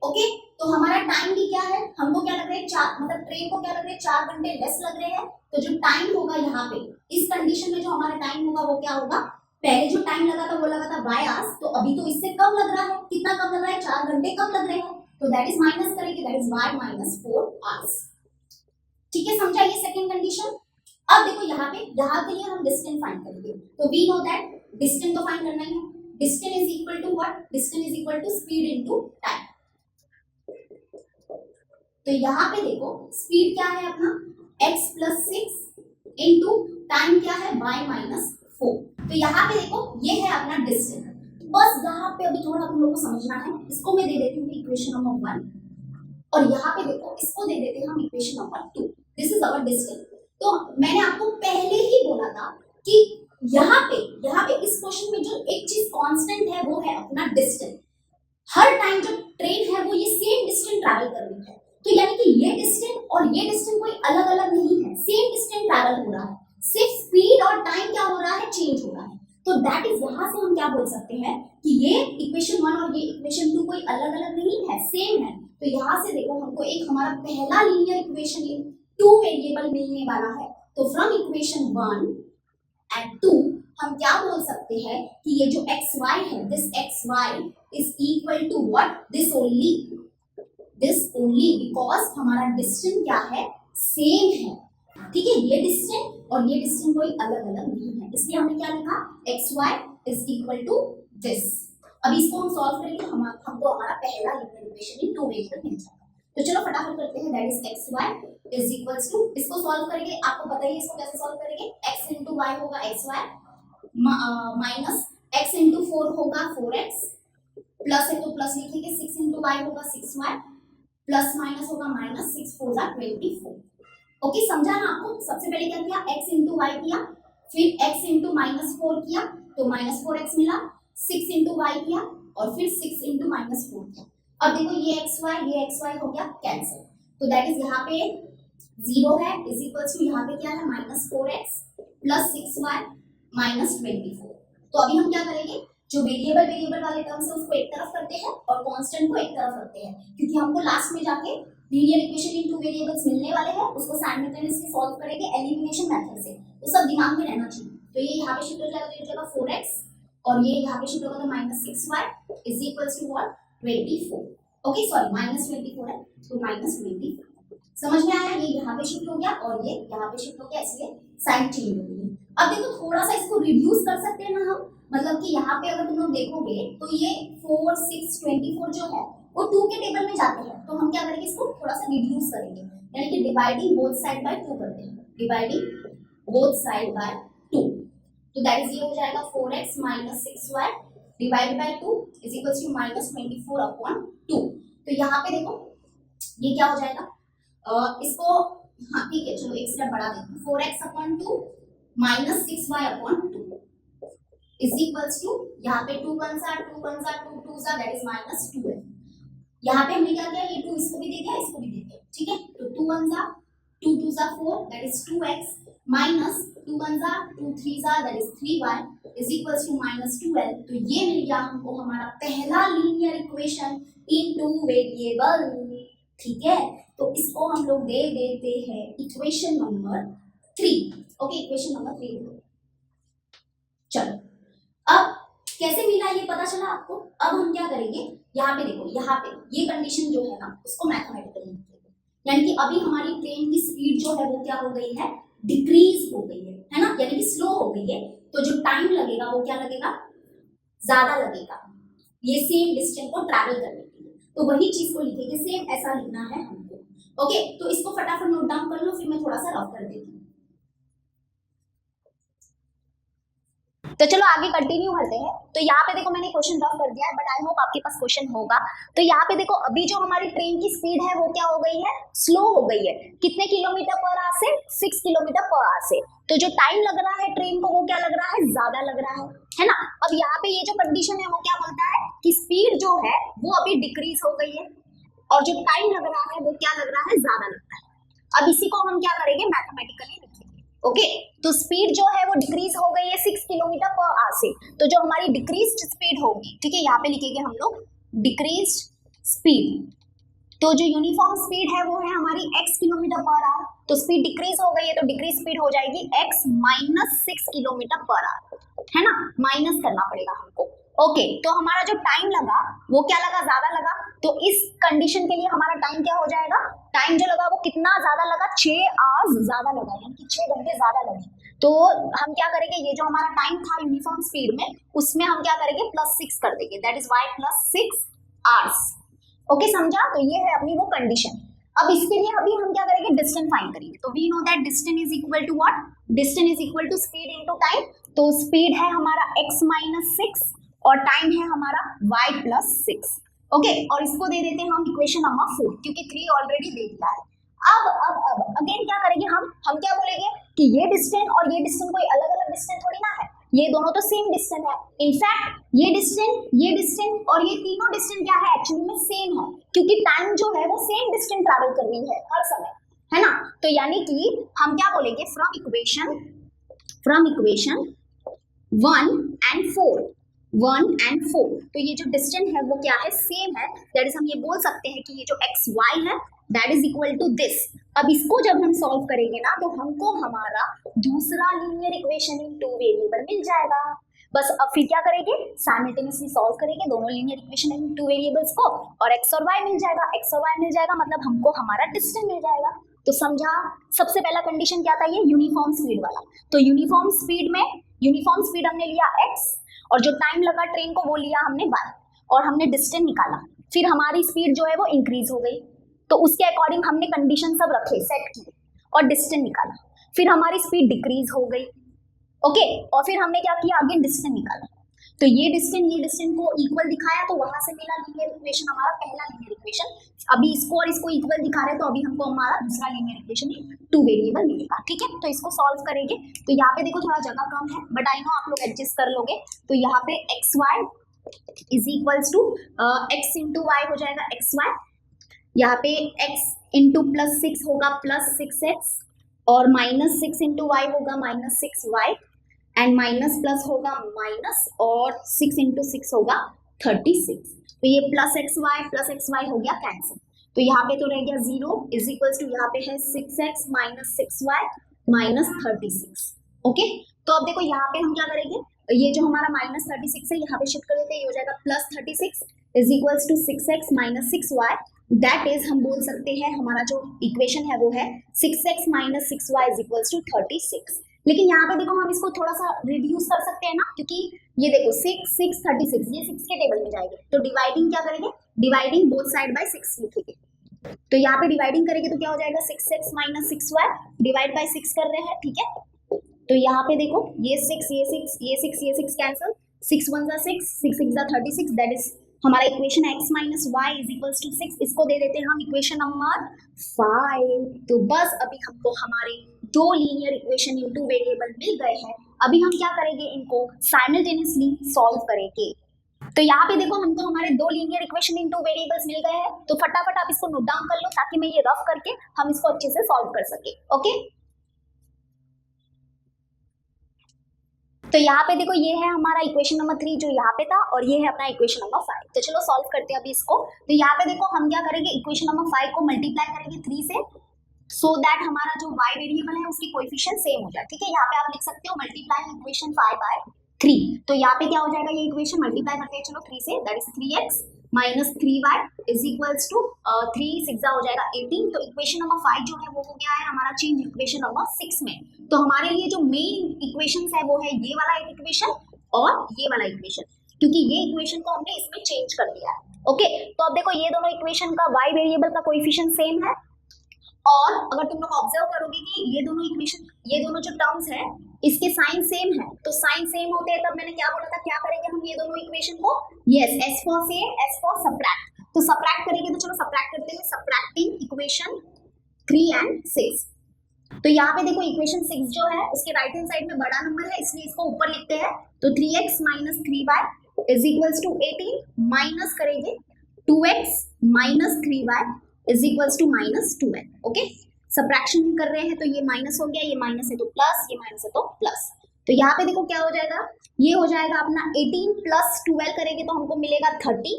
Okay, तो हमारा टाइम भी क्या है, हमको क्या लग रहा है, 4, मतलब ट्रेन को क्या लग रहा है, 4 घंटे लेस लग रहे हैं। तो जो टाइम होगा यहाँ पे इस कंडीशन में, जो हमारा टाइम होगा वो क्या होगा, पहले जो टाइम लगा था वो लगा था बाय आवर्स, तो अभी तो इससे कम लग रहा है। कितना कम लग रहा है, 4 घंटे कम लग रहे हैं, तो दैट इज माइनस करेंगे, that is by minus 4 hours. ठीक है, समझा ये सेकंड कंडीशन। अब देखो यहाँ के लिए हम डिस्टेंस फाइंड करेंगे, तो वी नो दैट डिस्टेंस तो फाइंड करना ही है। Distance is equal to what, distance is equal to speed into time. तो यहाँ पे देखो स्पीड क्या है अपना, x प्लस 6 इंटू टाइम क्या है, y माइनस 4। तो यहाँ पे देखो ये है अपना डिस्टेंस। बस यहाँ पे अभी थोड़ा तुम लोग को समझना है, इसको मैं दे देती हूँ इक्वेशन नंबर 1, और यहाँ पे देखो इसको दे देते हैं हम equation number 2। This is our distance. तो मैंने आपको पहले ही बोला था कि यहाँ पे इस क्वेश्चन में जो एक चीज कांस्टेंट है वो है अपना डिस्टेंस। हर टाइम जो ट्रेन है वो ये सेम डिस्टेंस ट्रैवल कर रही है, तो यानी कि ये डिस्टेंस और ये डिस्टेंस कोई अलग अलग नहीं है, सेम डिस्टेंस ट्रैवल हो रहा है, सिर्फ स्पीड और टाइम क्या हो रहा है, चेंज हो रहा है। तो दैट इज, यहाँ से हम क्या बोल सकते हैं कि ये इक्वेशन 1 और ये इक्वेशन 2 कोई अलग अलग नहीं है, सेम है। तो यहाँ से देखो हमको एक हमारा पहला लीनियर इक्वेशन 2 वेरिएबल मिलने वाला है। तो फ्रॉम इक्वेशन 1 एंड 2 हम क्या बोल सकते हैं कि ये जो xy है, this xy is equal to what, this only because हमारा डिस्टेंस क्या है, सेम है। ठीक है, ये डिस्टेंस और ये डिस्टेंस कोई अलग अलग नहीं है, इसलिए हमने क्या लिखा, xy is equal to this. अभी इसको हम सॉल्व करेंगे, हमको हमारा पहला लीनियर इक्वेशन इन 2 वेरिएबल मिल जाएगा। तो चलो फटाफट करते हैं, that is xy is equals to, इसको सॉल्व करेंगे, आपको पता ही इसको कैसे सॉल्व करेंगे, x इंटू वाई होगा xy माइनस x इंटू 4 होगा 4x, प्लस है तो प्लस लिखेंगे, 6 इंटू वाई होगा 6y, प्लस माइनस होगा माइनस, 6 4 जा 24। ओके, समझा ना आपको। सबसे पहले क्या किया, x इंटू वाई किया, फिर x इंटू माइनस 4 किया तो माइनस 4x मिला, 6 इंटू वाई किया और फिर 6 इंटू माइनस 4 किया। अब देखो ये xy हो गया कैंसिल, तो दैट इज यहाँ पे 0 है, इज इक्वल्स टू यहाँ पे क्या है, minus 4x plus 6y minus 24। तो अभी हम क्या करेंगे, जो वेरिएबल वाले टर्म्स है उसको एक तरफ करते हैं और कांस्टेंट को एक तरफ रखते हैं, क्योंकि हमको लास्ट में जाके लीनियर इक्वेशन इन 2 वेरिएबल्स मिलने वाले हैं, उसको साइमल्टेनियसली सॉल्व करेंगे एलिमिनेशन मेथड से। तो सब दिमाग में रहना चाहिए। तो ये यहाँ पे शिफ्ट हो जाएगा, तो ये हो जाएगा 4x और ये यहाँ पे शिफ्ट होगा तो minus 6y is equals to what, 24। Okay sorry minus 24 है, तो माइनस 24। समझ में आया, ये यहाँ पे शिफ्ट हो गया और ये यहाँ पे शिफ्ट हो गया, इसलिए साइन चेंज हो गई। अब देखो थोड़ा सा इसको रिड्यूस कर सकते हैं ना हम, मतलब कि यहाँ पे अगर तुम लोग देखोगे तो ये 4 6 24 जो है वो 2 के टेबल में जाते हैं, तो हम क्या करेंगे, इसको थोड़ा सा रिड्यूस करेंगे, यानी कि डिवाइडिंग बोथ साइड बाय 2 करते हैं, डिवाइडिंग बोथ साइड बाय 2। तो दैट इज ये हो जाएगा 4x minus 6y divide by 2 is equals to minus 24 upon 2। तो यहाँ पे देखो ये क्या हो जाएगा, इसको हाँ ठीक है, चलो एक स्टेप बढ़ा देते हैं, 4x upon 2 minus 6y upon 2 is equals to, यहाँ पे 2 1 जा 2 1 जा 2 2 जा दैट इज माइनस 2 है। यहाँ पे हमने क्या किया, ये 2 इसको भी दे दिया, इसको भी दे दिया, ठीक है। तो 2 1 जा 2 2 जा 4 दैट इज 2x माइनस 2 1 जा 2 3 जा that is 3y is equals to minus 2l। तो ये मिल गया हमको हमारा पहला लीनियर इक्वेशन इन 2 वेरिएबल, ठीक है। तो इसको हम लोग दे देते हैं equation number 3। Okay, equation number 3। चलो अब कैसे मिला ये पता चला आपको। अब हम क्या करेंगे, यहाँ पे देखो, यहाँ पे ये कंडीशन जो है ना उसको मैथमेटिकली लिखेंगे, यानी कि अभी हमारी ट्रेन की स्पीड जो है वो क्या हो गई है, डिक्रीज हो गई है ना, यानी कि स्लो हो गई है। तो जो टाइम लगेगा वो क्या लगेगा, ज्यादा लगेगा, ये सेम डिस्टेंस को ट्रैवल करने के लिए। तो वही चीज को लिखेंगे, सेम ऐसा लिखना है हमको। ओके, तो इसको फटाफट नोट डाउन कर लो, फिर मैं थोड़ा सा रफ कर देती हूँ। तो चलो आगे कंटिन्यू करते हैं। तो यहाँ पे देखो मैंने क्वेश्चन ड्रॉ कर दिया है, बट आई होप आपके पास क्वेश्चन होगा। तो यहाँ पे देखो अभी जो हमारी ट्रेन की स्पीड है वो क्या हो गई है, स्लो हो गई है। कितने किलोमीटर पर आवर से, 6 किलोमीटर पर आवर से। तो जो टाइम लग रहा है ट्रेन को वो क्या लग रहा है, ज्यादा लग रहा है ना। अब यहाँ पे ये जो कंडीशन है वो क्या बोलता है कि स्पीड जो है वो अभी डिक्रीज हो गई है और जो टाइम लग रहा है वो क्या लग रहा है, ज्यादा लग रहा है। अब इसी को हम क्या करेंगे, मैथमेटिकली लिखेंगे। ओके, तो स्पीड जो है वो डिक्रीज हो गई है 6 किलोमीटर पर आवर से। तो जो हमारी डिक्रीज्ड स्पीड होगी, ठीक है, यहाँ पे लिखेंगे हम लोग डिक्रीज्ड स्पीड। तो जो यूनिफॉर्म स्पीड है वो है हमारी x किलोमीटर पर आवर। तो स्पीड डिक्रीज हो गई है तो डिक्रीज स्पीड हो जाएगी x minus 6 kilometre per our, है ना, माइनस करना पड़ेगा हमको। ओके, तो हमारा जो टाइम लगा वो क्या लगा, ज्यादा लगा। तो इस कंडीशन के लिए हमारा टाइम क्या हो जाएगा, टाइम जो लगा वो कितना ज्यादा लगा, 6 आवर्स ज्यादा लगा, यानी कि 6 घंटे ज्यादा लगे। तो हम क्या करेंगे, ये जो हमारा टाइम था यूनिफॉर्म स्पीड में उसमें हम क्या करेंगे, +6 कर देंगे, that is y +6 hours. Okay, समझा। तो ये है अपनी वो कंडीशन। अब इसके लिए अभी हम क्या करेंगे, डिस्टेंस फाइंड करेंगे। तो we know that distance is equal to what, distance is equal to speed into time. तो स्पीड है हमारा x माइनस 6 और टाइम है हमारा y प्लस 6। ओके, और इसको दे देते हैं हम इक्वेशन नंबर 4, क्योंकि 3 ऑलरेडी दे दिया है। अब अगेन क्या करेंगे, हम क्या बोलेंगे कि ये डिस्टेंस और ये डिस्टेंस कोई अलग अलग डिस्टेंस थोड़ी ना है, ये दोनों तो सेम डिस्टेंस है। इनफैक्ट ये डिस्टेंस और ये तीनों डिस्टेंस क्या है, एक्चुअली में सेम है, क्योंकि टाइम जो है वो सेम डिस्टेंस ट्रैवल कर रही है हर समय, है ना। तो यानी कि हम क्या बोलेंगे, फ्रॉम इक्वेशन 1 and 4, तो ये जो डिस्टेंस है वो क्या है, सेम है। दैट इज हम ये बोल सकते हैं कि ये जो एक्स वाई है that is equal to this. अब इसको जब हम सॉल्व करेंगे ना तो हमको हमारा दूसरा लीनियर इक्वेशन इन 2 वेरिएबल मिल जाएगा। बस अब फिर क्या करेंगे, साइमल्टेनियसली सॉल्व करेंगे दोनों लीनियर इक्वेशन इन 2 वेरिएबल्स को, और एक्स और वाई मिल जाएगा। एक्स और वाई मिल जाएगा मतलब हमको हमारा डिस्टेंस मिल जाएगा। तो समझा। सबसे पहला कंडीशन क्या था, ये यूनिफॉर्म स्पीड वाला। तो यूनिफॉर्म स्पीड हमने लिया x, और जो टाइम लगा ट्रेन को वो लिया हमने y, और हमने डिस्टेंस निकाला। फिर हमारी स्पीड जो है वो इंक्रीज हो गई, तो उसके अकॉर्डिंग हमने कंडीशन सब रखे, सेट किए और डिस्टेंस निकाला। फिर हमारी स्पीड डिक्रीज हो गई, ओके, और फिर हमने क्या किया, अगेन डिस्टेंस निकाला। तो ये डिस्टेंस को इक्वल दिखाया, तो वहां से मिला लीनियर इक्वेशन, हमारा पहला लीनियर इक्वेशन। अभी इसको और इसको इक्वल दिखा रहे हैं, तो अभी हमको हमारा दूसरा लीनियर इक्वेशन 2 वेरिएबल मिलेगा, ठीक है। तो इसको सॉल्व करेंगे। तो यहाँ पे देखो थोड़ा जगह कम है, बट आई नो आप लोग एडजस्ट कर लोगे। तो यहाँ पे x y is equals to x into y हो जाएगा एक्स वाई, यहाँ पे x इंटू +6 होगा +6x, और -6 इंटू वाई होगा -6y, एंड माइनस प्लस होगा माइनस, और 6 इंटू 6 होगा 36। तो ये +xy हो गया कैंसिल। तो यहाँ पे तो रह गया 0 इज इक्वल्स टू, यहाँ पे है 6x minus 6y minus 36। Okay, तो अब देखो यहाँ पे हम क्या करेंगे, ये जो हमारा -36 है यहाँ पे शिफ्ट कर देते हैं, ये हो जाएगा +36 is equals to 6x minus 6y। That is हम बोल सकते हैं हमारा जो इक्वेशन है वो है 6x minus 6y is equals to 36। लेकिन यहाँ पे देखो हम इसको थोड़ा सा रिड्यूस कर सकते हैं ना, क्योंकि ये देखो 6 36, ये 6 के टेबल में जाएंगे। तो डिवाइडिंग क्या करेंगे, डिवाइडिंग बोथ साइड बाय 6 लिखेंगे। तो यहाँ पे डिवाइडिंग करेंगे तो क्या हो जाएगा, 6x minus 6y divide bye 6 कर रहे हैं, ठीक है। तो यहाँ पे देखो ये 6 कैंसिल, 6 1 जा 6, 6 6 जा 36, दैट इज हमारा equation x minus y is equals to 6। इसको दे देते हैं हम इक्वेशन नंबर 5। तो बस अभी हमको हमारे 2 लीनियर इक्वेशन इन 2 वेरिएबल मिल गए हैं। अभी हम क्या करेंगे, इनको साइमल्टेनियसली सॉल्व करेंगे। तो यहाँ पे देखो हमको हमारे 2 लीनियर इक्वेशन इन 2 वेरिएबल्स मिल गए हैं। तो फटाफट आप इसको नोट डाउन कर लो, ताकि मैं ये रफ करके हम इसको अच्छे से सॉल्व कर सके। ओके, तो यहाँ पे देखो ये है हमारा इक्वेशन नंबर 3 जो यहाँ पे था, और ये है अपना इक्वेशन नंबर 5। तो चलो सॉल्व करते हैं अभी इसको। तो यहाँ पे देखो हम क्या करेंगे, इक्वेशन नंबर 5 को मल्टीप्लाई करेंगे 3 से, सो दैट हमारा जो y वेरिएबल है उसकी कोएफिशिएंट सेम हो जाए, ठीक है। यहाँ पे आप लिख सकते हो मल्टीप्लाई इक्वेशन 5 बाय 3। तो यहाँ पे क्या हो जाएगा, ये इक्वेशन मल्टीप्लाई करते हैं चलो 3 से, that is 3x minus 3y is equals to 3 6 हो जाएगा 18। तो इक्वेशन नंबर 5 जो है वो हो गया है हमारा चेंज इक्वेशन नंबर 6 में। तो हमारे लिए जो मेन इक्वेशंस है वो है ये वाला एक इक्वेशन और ये वाला इक्वेशन, क्योंकि ये इक्वेशन को हमने इसमें चेंज कर दिया है। ओके, तो अब देखो ये दोनों इक्वेशन का y वेरिएबल का कोएफिशिएंट सेम है, और अगर तुम लोग ऑब्जर्व करोगे कि ये दोनों इक्वेशन, ये दोनों जो टर्म्स है इसके साइन सेम है, तो साइन सेम होते हैं तब मैंने क्या बोला था, क्या करेंगे हम ये दोनों इक्वेशन को, yes S for same S for subtract, तो सबट्रैक्ट करेंगे, तो चलो सबट्रैक्ट करते हैं, सबट्रैक्टिंग इक्वेशन 3 and 6। तो यहाँ पे देखो इक्वेशन 6 जो है उसके राइट हैंड साइड में बड़ा नंबर है इसलिए इसको ऊपर लिखते हैं, तो 3x minus 3y is equals to 18, minus करेंगे 2x minus 3y is equals to minus 2n। Okay, subtraction कर रहे हैं तो ये माइनस हो गया, ये माइनस है तो प्लस, ये माइनस है तो प्लस, तो यहाँ पे देखो क्या हो जाएगा, ये हो जाएगा अपना 18 प्लस 12 करेंगे तो हमको मिलेगा 30,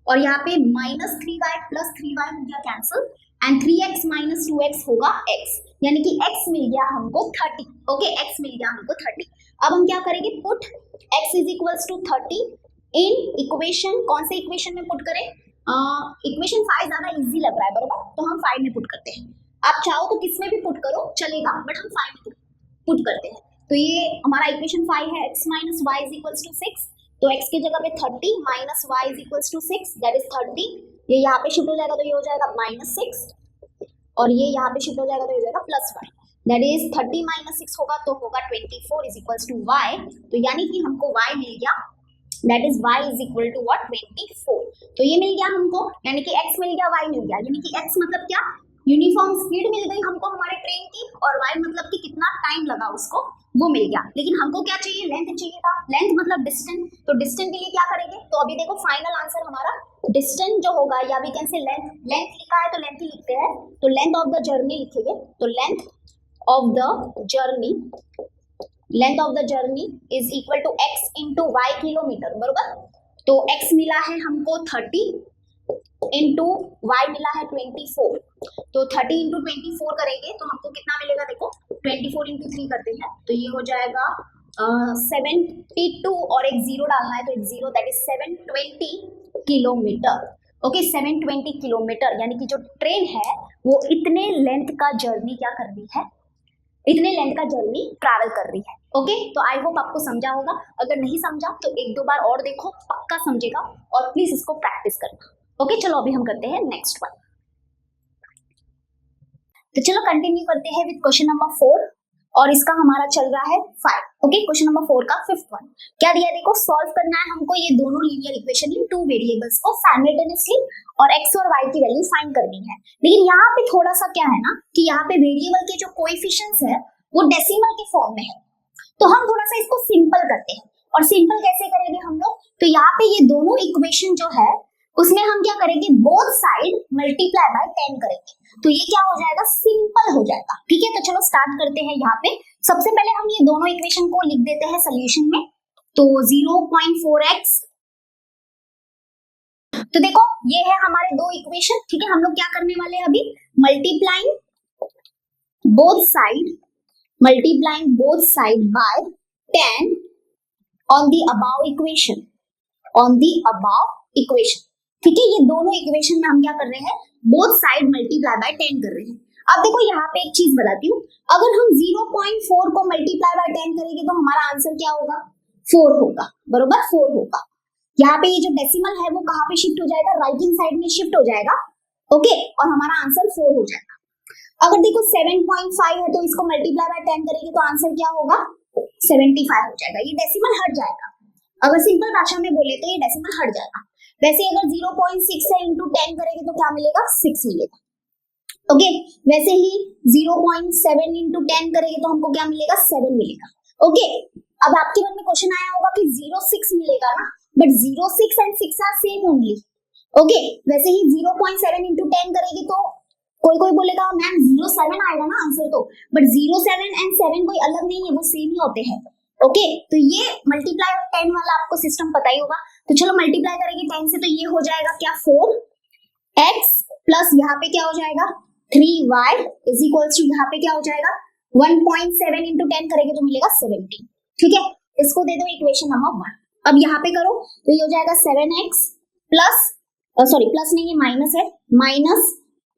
और यहाँ पे माइनस 3y प्लस 3y हो गया cancel, and 3x minus 2x होगा x, यानी कि x मिल गया हमको 30। ओके, x मिल गया हमको 30। अब हम क्या करेंगे, put x is equals to 30 in equation, कौन से इक्वेशन में पुट करें, इक्वेशन 5 ज्यादा इजी लग रहा है बराबर, तो हम 5 में पुट करते हैं, आप चाहो तो किस में भी पुट करो चलेगा, बट हम 5 में पुट करते हैं। तो ये हमारा इक्वेशन 5 है, x minus y is equals to 6, तो x की जगह पे 30 minus y is equals to 6 that is 30, ये यहाँ पे शिफ्ट हो जाएगा तो ये हो जाएगा माइनस 6, और ये यहाँ पे शिफ्ट हो जाएगा तो ये हो जाएगा plus y, that is 30 minus 6 होगा तो होगा 24 इज इक्वल्स टू वाई, तो यानी कि हमको y मिल गया, that is y is equal to what 24, तो ये मिल गया हमको, यानी कि x मिल गया, y मिल गया, यानी कि x मतलब क्या, यूनिफॉर्म स्पीड मिल गई हमको हमारे ट्रेन की, और y मतलब कि कितना टाइम लगा उसको वो मिल गया, लेकिन हमको क्या चाहिए, लेंथ चाहिए था, लेंथ मतलब डिस्टेंस, तो डिस्टेंस के लिए क्या करेंगे, तो अभी देखो फाइनल आंसर हमारा डिस्टेंस जो होगा, या we can say length, length लिखा है तो लेंथ ही लिखते हैं, तो लेंथ ऑफ द जर्नी लिखेंगे, तो length of the journey, length of the journey is equal to x into y kilometre, बरोबर, तो x मिला है हमको 30 इंटू वाई मिला है 24, तो 30 इंटू 24 करेंगे तो हमको कितना मिलेगा, देखो 24 इंटू 3 करते हैं तो ये हो जाएगा 72, और एक जीरो डालना है तो एक zero, that is 720 kilometre. Okay, 720 kilometre, यानी कि जो ट्रेन है वो इतने लेंथ का जर्नी क्या कर रही है, इतने लेंथ का जर्नी ट्रैवल कर रही है। ओके, तो आई होप आपको समझा होगा, अगर नहीं समझा तो एक दो बार और देखो, पक्का समझेगा, और प्लीज इसको प्रैक्टिस करना। ओके, चलो अभी हम करते हैं नेक्स्ट वन, तो चलो कंटिन्यू करते हैं विद क्वेश्चन नंबर 4, और इसका हमारा चल रहा है 5। ओके, क्वेश्चन नंबर 4 का 5th वन क्या दिया है, देखो सॉल्व करना है हमको ये दोनों लीनियर इक्वेशन इन 2 वेरिएबल्स को साइमल्टेनियसली, और x और y की वैल्यू फाइंड करनी है, लेकिन यहाँ पे थोड़ा सा क्या है ना कि यहाँ पे वेरिएबल के जो कोएफिशिएंट्स है वो डेसिमल के फॉर्म में है, तो हम थोड़ा सा इसको सिंपल करते हैं, और सिंपल कैसे करेंगे हम लोग, तो यहाँ पे ये दोनों इक्वेशन जो है उसमें हम क्या करेंगे, बोथ साइड मल्टीप्लाई बाय 10 करेंगे, तो ये क्या हो जाएगा, सिंपल हो जाएगा। ठीक है, तो चलो स्टार्ट करते हैं। यहाँ पे सबसे पहले हम ये दोनों इक्वेशन को लिख देते हैं सोल्यूशन में, तो 0.4x, तो देखो ये है हमारे दो इक्वेशन। ठीक है, हम लोग क्या करने वाले हैं अभी, multiplying both side by 10 on the above equation, ठीक है, ये दोनों इक्वेशन में हम क्या कर रहे हैं, बोथ साइड मल्टीप्लाई बाय 10 कर रहे हैं। अब देखो यहाँ पे एक चीज बताती हूँ, अगर हम 0.4 को मल्टीप्लाई बाय 10 करेंगे तो हमारा आंसर क्या होगा, 4 होगा, बरोबर 4 होगा। यहाँ पे ये जो डेसिमल है वो कहाँ पे शिफ्ट हो जाएगा, राइट हैंड साइड में शिफ्ट हो जाएगा। ओके, और हमारा आंसर 4 हो जाएगा। अगर देखो 7.5 है तो इसको मल्टीप्लाई बाय 10 करेंगे तो आंसर क्या होगा, 75 हो जाएगा, ये डेसिमल हट जाएगा। अगर सिंपल भाषा में बोले तो ये डेसिमल हट जाएगा। वैसे अगर 0.6 है इंटू 10 करेंगे तो क्या मिलेगा, 6 मिलेगा। ओके, वैसे ही 0.7 इंटू 10 करेंगे तो हमको क्या मिलेगा, 7 मिलेगा। ओके, अब आपके मन में क्वेश्चन आया होगा कि 0.6 मिलेगा ना, but 0.6 and 6 are same only. Okay, वैसे ही 0.7 इंटू 10 करेगी तो कोई बोलेगा मैम 0.7 आएगा ना आंसर, तो बट 0.7 एंड 7 कोई अलग नहीं है, वो सेम ही होते हैं। ओके, तो ये मल्टीप्लाई ऑफ 10 वाला आपको सिस्टम पता ही होगा। तो चलो मल्टीप्लाई करेंगे 10 से, तो ये हो जाएगा क्या, 4x प्लस यहाँ पे क्या हो जाएगा 3y इज इक्वल्स टू, यहाँ पे क्या हो जाएगा 1.7 इंटू 10 करेंगे तो मिलेगा 17। ठीक है, इसको दे दो इक्वेशन नंबर 1। अब यहाँ पे करो तो ये हो जाएगा 7x प्लस, सॉरी प्लस नहीं है माइनस है, minus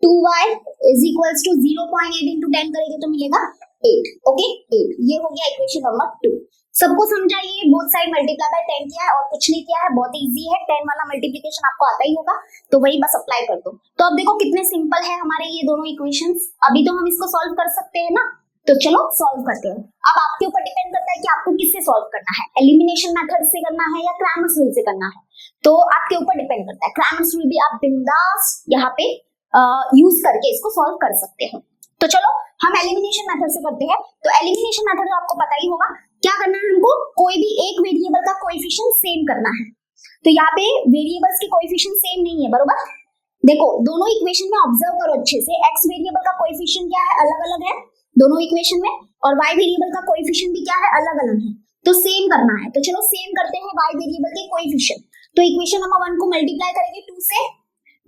2y is equals to 0.8 into 10 करेंगे तो मिलेगा 8। ओके, 8, ये हो गया इक्वेशन नंबर 2। सबको समझाइए, बोथ साइड मल्टीप्लाई बाय 10 किया है और कुछ नहीं किया है, बहुत इजी है, 10 वाला मल्टीप्लिकेशन आपको आता ही होगा, तो वही बस अप्लाई कर दो। तो अब देखो कितने सिंपल है हमारे ये दोनों इक्वेशंस। अभी तो हम इसको सॉल्व कर सकते हैं ना, तो चलो सॉल्व करते हैं। अब आपके ऊपर डिपेंड चीज से सॉल्व करना है, एलिमिनेशन मेथड से करना है या क्रैमर्स रूल से करना है, तो आपके ऊपर डिपेंड करता है। क्रैमर्स रूल भी आप बिंदास यहाँ पे यूज करके इसको सॉल्व कर सकते हो। तो चलो हम एलिमिनेशन मेथड से करते हैं। तो एलिमिनेशन मेथड आपको पता ही होगा, क्या करना है हमको, कोई भी एक वेरिएबल का कोएफिशिएंट सेम करना है। तो यहाँ पे वेरिएबल्स के कोएफिशिएंट सेम नहीं है, बरोबर। देखो दोनों इक्वेशन में ऑब्जर्व करो अच्छे से, एक्स वेरिएबल का कोएफिशिएंट क्या है, अलग अलग है दोनों इक्वेशन में, और वाई वेरिएबल का कोएफिशिएंट भी क्या है, अलग अलग है। तो सेम करना है, तो चलो सेम करते हैं वाई वेरिएबल के कोएफिशिएंट। तो इक्वेशन नंबर 1 को मल्टीप्लाई करेंगे 2 से,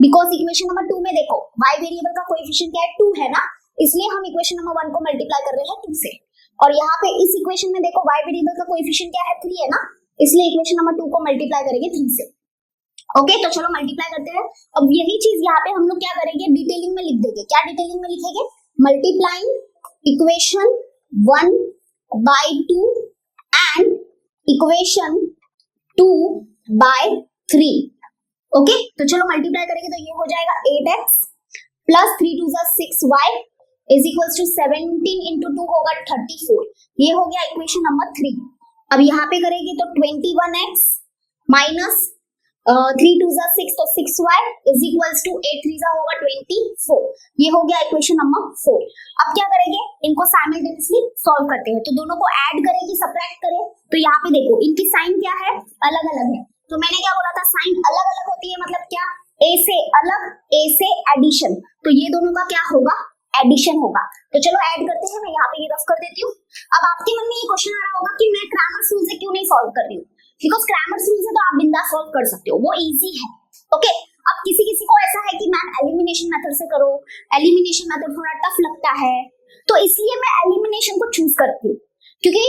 बिकॉज इक्वेशन नंबर 2 में देखो वाई वेरिएबल का कोएफिशिएंट क्या है, 2 है ना, इसलिए हम इक्वेशन नंबर 1 को मल्टीप्लाई कर रहे हैं 2 से। और यहाँ पे इस इक्वेशन में देखो वाई वेरिएबल का कोएफिशिएंट क्या है, 3 है ना, इसलिए इक्वेशन नंबर 2 को मल्टीप्लाई करेंगे 3 से। ओके, तो चलो मल्टीप्लाई करते हैं। अब यही चीज यहाँ पे हम लोग क्या करेंगे, डिटेलिंग में लिख देंगे। क्या डिटेलिंग में लिखेंगे, multiplying equation 1 by 2 and equation 2 by 3। Okay, तो चलो मल्टीप्लाई करेंगे तो ये हो जाएगा 8x plus 3 2 6y is equals to 17 into 2 होगा 34। ये हो गया इक्वेशन नंबर 3। अब यहाँ पे करेंगे तो 21x माइनस 3 2 6 तो 6y इज इक्वल्स टू 8 3 होगा 24। ये हो गया इक्वेशन नंबर 4। अब क्या करेंगे, इनको साइमल्टेनियसली सॉल्व करते हैं। तो दोनों को ऐड करें कि सबट्रैक्ट करें, तो यहाँ पे देखो इनकी साइन क्या है, अलग अलग है। तो मैंने क्या बोला था, साइन अलग अलग होती है, मतलब क्या, ए से अलग, ए से एडिशन, तो ये दोनों का क्या होगा, एडिशन होगा। तो चलो ऐड करते हैं, मैं यहाँ पे ये रफ कर देती हूँ। अब आपके मन में ये क्वेश्चन आ रहा होगा कि मैं क्रैमर्स रूल से क्यों नहीं सॉल्व कर रही हूँ, बिकॉज क्रैमर्स रूल से तो आप बिंदास सॉल्व कर सकते हो, वो इजी है। ओके, अब किसी किसी को ऐसा है कि मैम एलिमिनेशन मेथड से करो, एलिमिनेशन मेथड थोड़ा टफ लगता है, तो इसलिए मैं एलिमिनेशन को चूज करती हूँ, क्योंकि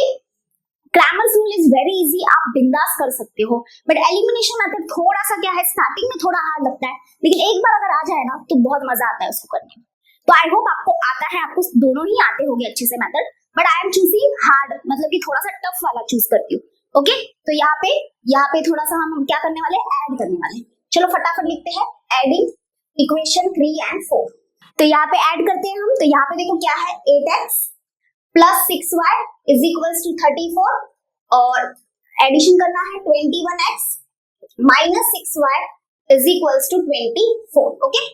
Cramer's rule is very easy, आप बिंदास कर सकते हो। बट एलिमिनेशन मेथड थोड़ा सा क्या है, स्टार्टिंग में थोड़ा हार्ड लगता है, लेकिन एक बार अगर आ जाए ना तो बहुत मजा आता है उसको करने में। तो आई होप आपको आता है, आपको दोनों ही आते होंगे अच्छे से method, but I am choosing hard, मतलब कि थोड़ा सा टफ वाला चूज करती हूँ। ओके, तो यहाँ पे थोड़ा सा हम क्या करने वाले, ऐड करने वाले। चलो फटाफट लिखते हैं, एडिंग इक्वेशन 3 एंड 4। तो यहाँ पे ऐड करते हैं हम। तो यहाँ पे देखो क्या है, 8x plus 6y is equals to 34, और एडिशन करना है 21x minus 6y is equals to 24। Okay,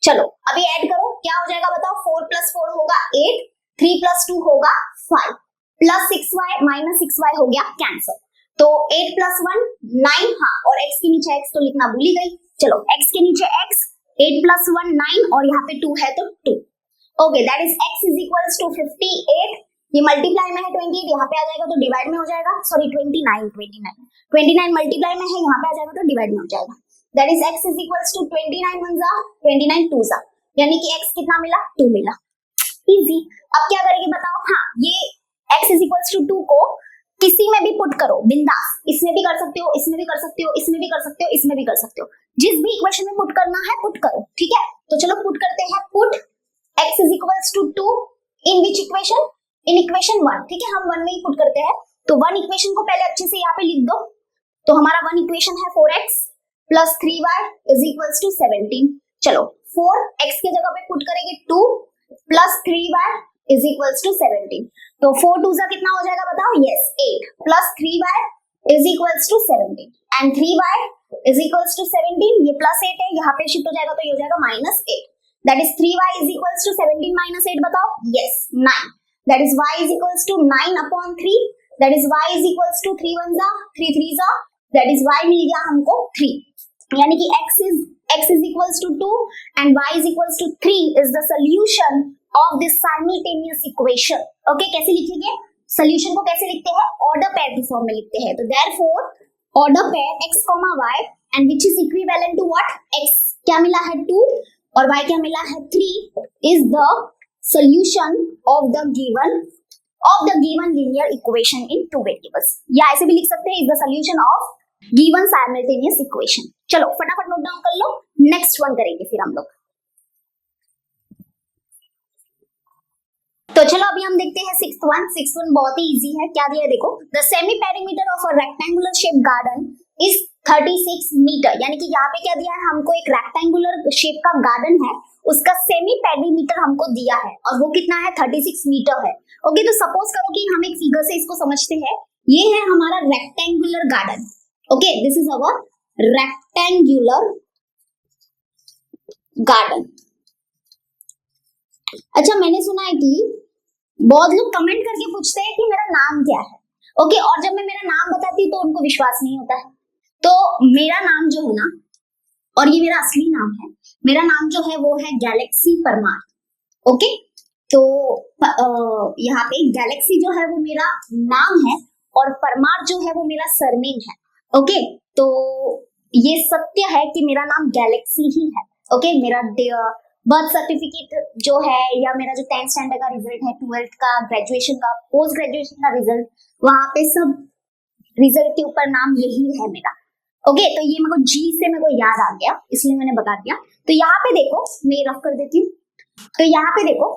चलो अभी ऐड करो, क्या हो जाएगा बताओ, 4 प्लस 4 होगा 8, 3 प्लस 2 होगा 5, प्लस 6y माइनस 6y हो गया कैंसर। तो 8 प्लस 1 9, हाँ, और x के नीचे x तो लिखना भूल ही गई। चलो x के नीचे x, 8 प्लस 1 9, और यहाँ पे 2 है तो 2। Okay, that is x is equals to 58। ये मल्टीप्लाई में है 28, यहाँ पे आ जाएगा तो डिवाइड में हो जाएगा, सॉरी 29 मल्टीप्लाई में है, यहाँ पे आ जाएगा तो डिवाइड में हो जाएगा। That is x is equals to 29 1 जा 29 2 जा, यानी कि x कितना मिला, 2 मिला। इजी। अब क्या करेंगे बताओ, हाँ, ये x इज इक्वल्स टू 2 को किसी में भी पुट करो बिंदास, इसमें भी कर सकते हो, इसमें भी कर सकते हो, इसमें भी कर सकते हो, इसमें भी कर सकते हो, जिस भी इक्वेशन में पुट करना है पुट करो, ठीक है। तो चलो पुट करते हैं, put x is equals to 2 in which equation, in equation 1, ठीक है, हम 1 में ही पुट करते हैं। तो 1 इक्वेशन को पहले अच्छे से यहाँ पे लिख दो। तो हमारा 1 इक्वेशन है 4x plus 3y is equals to 17। चलो 4x के जगह पे पुट करेंगे 2 plus 3y is equals to 17। तो 4 2 जा कितना हो जाएगा बताओ, yes 8 plus 3y is equals to 17 and 3y is equals to 17। ये प्लस 8 है, यहाँ पे शिफ्ट हो जाएगा तो ये हो जाएगा minus 8। That is 3y is equals to 17 minus 8, बताओ, yes 9। That is y is equals to 9 upon 3, that is y is equals to 3 1 जा 3 3 जा, दैट इज y मिल गया हमको 3, यानी कि x is equals to 2 and y is equals to 3 is the solution of this simultaneous equation. Okay, कैसे लिखेंगे, solution को कैसे लिखते हैं, order pair की फॉर्म में लिखते हैं। तो therefore order pair x, y and which is equivalent to what, x क्या मिला है 2 और y क्या मिला है 3 is the solution of the given linear equation in two variables। या ऐसे भी लिख सकते हैं is the solution of given simultaneous equation। चलो फटाफट नोट डाउन कर लो, नेक्स्ट वन करेंगे फिर हम लोग। तो चलो अभी हम देखते हैं सिक्स्थ वन बहुत ही इजी है। क्या दिया है देखो, the semi perimeter of a rectangular shape garden is 36 metre, यानी कि यहाँ पे क्या दिया है हमको, एक रेक्टेंगुलर शेप का गार्डन है, उसका सेमी पेरीमीटर हमको दिया है और वो कितना है 36 मीटर है। ओके, तो सपोज करो कि हम एक फिगर से इसको समझते हैं, ये है हमारा rectangular garden. Okay, this is our rectangular garden. अच्छा, मैंने सुना है कि बहुत लोग कमेंट करके पूछते हैं कि मेरा नाम क्या है। ओके, और जब मैं मेरा नाम बताती हूँ तो उनको विश्वास नहीं होता है। तो मेरा नाम जो है ना, और ये मेरा असली नाम है, मेरा नाम जो है वो है गैलेक्सी परमार। ओके, तो यहाँ पे गैलेक्सी जो है वो मेरा नाम है और परमार जो है वो मेरा सरनेम है। ओके, तो ये सत्य है कि मेरा नाम गैलेक्सी ही है। ओके, मेरा बर्थ सर्टिफिकेट जो है या मेरा जो 10th स्टैंडर्ड का रिजल्ट है, 12th का, ग्रेजुएशन का, पोस्ट ग्रेजुएशन का रिजल्ट, वहां पे सब रिजल्ट के ऊपर नाम यही है मेरा। ओके, तो ये मेरे को जी से मेरे को याद आ गया, इसलिए मैंने बता दिया। तो यहाँ पे देखो, मैं रफ कर देती हूँ। तो यहाँ पे देखो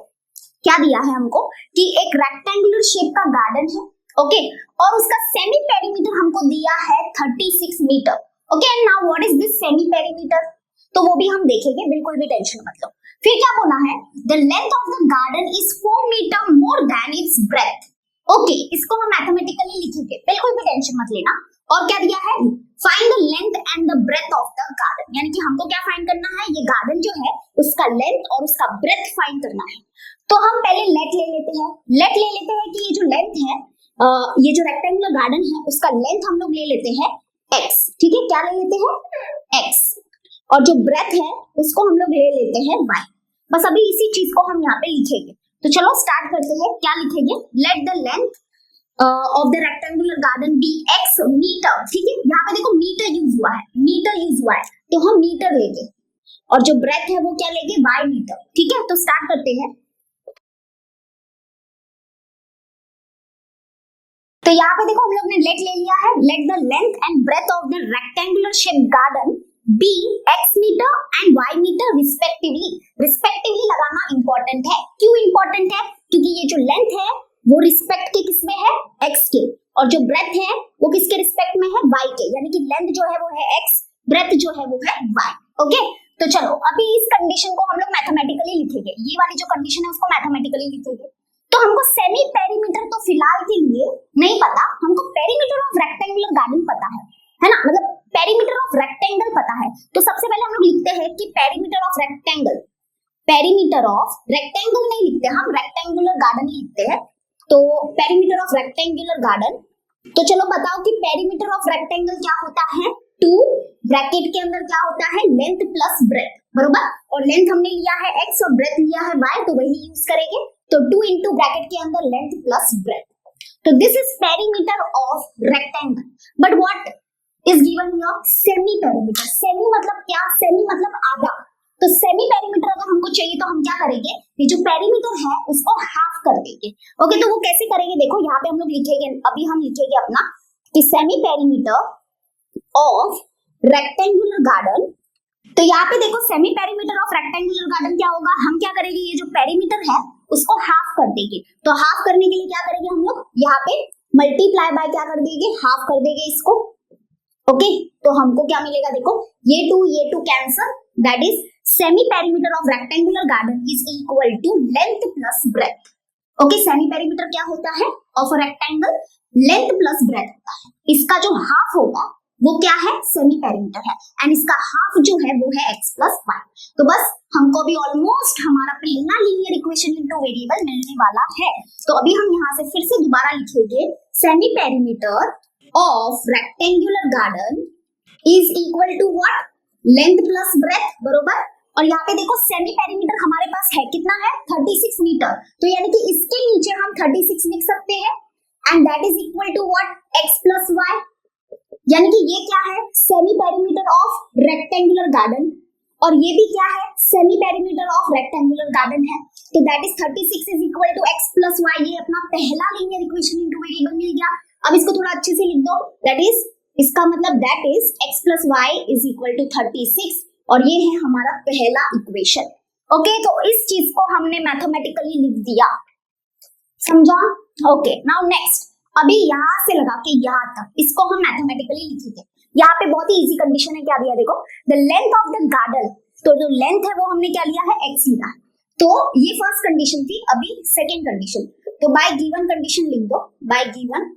क्या दिया है हमको कि एक रेक्टेंगुलर शेप का गार्डन है। ओके, और उसका सेमी पेरीमीटर हमको दिया है 36 metre. Okay, and now what is this semi perimeter, तो वो भी हम देखेंगे, बिल्कुल भी टेंशन मत लो। फिर क्या बोला है, the length of the garden is 4 metre more than its breadth. Okay, इसको हम मैथमेटिकली लिखेंगे, बिल्कुल भी टेंशन मत लेना। और क्या दिया है, find the length and the breadth of the garden, यानी कि हमको क्या फाइंड करना है, ये गार्डन जो है उसका लेंथ और उसका ब्रेथ फाइंड करना है। तो हम पहले लेट ले लेते हैं। लेट ले लेते हैं कि ये जो लेंथ है, ये जो रेक्टेंगुलर गार्डन है उसका लेंथ हम लोग ले लेते हैं x। ठीक है, क्या ले लेते हैं, x। और जो ब्रेथ है उसको हम लोग ले लेते हैं y। बस अभी इसी चीज को हम यहाँ पे लिखेंगे। तो चलो स्टार्ट करते हैं। क्या लिखेंगे, let the length of the rectangular garden be x metre. ठीक है, यहाँ पे देखो मीटर यूज हुआ है, मीटर यूज हुआ है, तो हम मीटर लेंगे और जो ब्रेथ है वो क्या लेंगे, y मीटर। ठीक है, तो स्टार्ट करते हैं। तो यहाँ पे देखो हम लोग ने लेट ले लिया है, let the length and breadth of the rectangular shape garden be x metre and y metre respectively. Respectively लगाना इंपॉर्टेंट है। क्यों इंपॉर्टेंट है, क्योंकि ये जो लेंथ है वो रिस्पेक्ट के किसमें है, x के, और जो ब्रेथ है वो किसके रिस्पेक्ट में है, y के, यानी कि लेंथ जो है वो है x, ब्रेथ जो है वो है y। ओके, तो चलो अभी इस कंडीशन को हम लोग मैथमेटिकली लिखेंगे। ये वाली जो कंडीशन है उसको मैथमेटिकली लिखेंगे। तो हमको सेमी पेरीमीटर तो फिलहाल के लिए नहीं पता, हमको पेरीमीटर ऑफ रेक्टेंगुलर गार्डन पता है ना, मतलब पेरीमीटर ऑफ रेक्टेंगल पता है। तो सबसे पहले हम लोग लिखते हैं कि perimeter of rectangle, perimeter of rectangle नहीं लिखते हम, रेक्टेंगुलर गार्डन लिखते हैं। तो पेरीमीटर ऑफ रेक्टेंगुलर गार्डन, तो चलो बताओ कि पेरीमीटर ऑफ रेक्टेंगल क्या होता है, 2 ब्रैकेट के अंदर क्या होता है, लेंथ प्लस ब्रेथ, बरोबर। और लेंथ हमने लिया है x और ब्रेथ लिया है y, तो वही यूज करेंगे। तो 2 इंटू ब्रैकेट के अंदर लेंथ प्लस ब्रेथ। तो this is perimeter of rectangle. But what is given here, semi perimeter. Semi मतलब क्या, सेमी मतलब आधा। तो सेमी पेरीमीटर अगर हमको चाहिए तो हम क्या करेंगे, ये जो पेरीमीटर है उसको हाफ कर देंगे। ओके, तो वो कैसे करेंगे, देखो यहाँ पे हम लोग लिखेंगे, अभी हम लिखेंगे अपना कि semi perimeter of rectangular garden. तो यहाँ पे देखो semi perimeter of rectangular garden क्या होगा, हम क्या करेंगे, ये जो पेरीमीटर है उसको हाफ कर देंगे। तो हाफ करने के लिए क्या करेंगे हम लोग, यहाँ पे मल्टीप्लाई बाय क्या कर देंगे, हाफ कर देंगे इसको। ओके, तो हमको क्या मिलेगा, देखो ये two cancel, that is semi perimeter of rectangular garden is equal to length plus breadth. Okay, semi perimeter क्या होता है of a rectangle, length plus breadth होता है। इसका जो हाफ होगा वो क्या है, सेमी पेरीमीटर है, एंड इसका हाफ जो है वो है x प्लस y। तो बस हमको भी ऑलमोस्ट हमारा पहला लीनियर इक्वेशन इनटू वेरिएबल मिलने वाला है। तो अभी हम यहाँ से फिर से दोबारा लिखेंगे, semi perimeter of rectangular garden is equal to what, length plus breadth, बरोबर। और यहाँ पे देखो सेमी पेरीमीटर हमारे पास है कितना है, 36 मीटर। तो यानी कि इसके नीचे हम 36 लिख सकते हैं, and that is equal to what, x plus y। यानी कि ये क्या है, semi perimeter of rectangular garden, और ये भी क्या है, semi perimeter of rectangular garden है। तो that is 36 is equal to x plus y। ये अपना पहला लीनियर इक्वेशन इनटू वेरिएबल मिल गया। अब इसको थोड़ा अच्छे से लिख दो, दैट इज, इसका मतलब that is x plus y is equal to 36, और ये है हमारा पहला इक्वेशन। ओके, तो इस चीज को हमने मैथमेटिकली लिख दिया, समझा। ओके, नाउ नेक्स्ट, अभी यहाँ से लगा के यहाँ तक इसको हम मैथमेटिकली लिखेंगे। यहाँ पे बहुत ही इजी कंडीशन है, क्या दिया देखो, the length of the garden. तो जो लेंथ है वो हमने क्या लिया है, x लिया है। तो ये फर्स्ट कंडीशन थी, अभी सेकंड कंडीशन। तो बाय गिवन कंडीशन लिख दो, बाय गिवन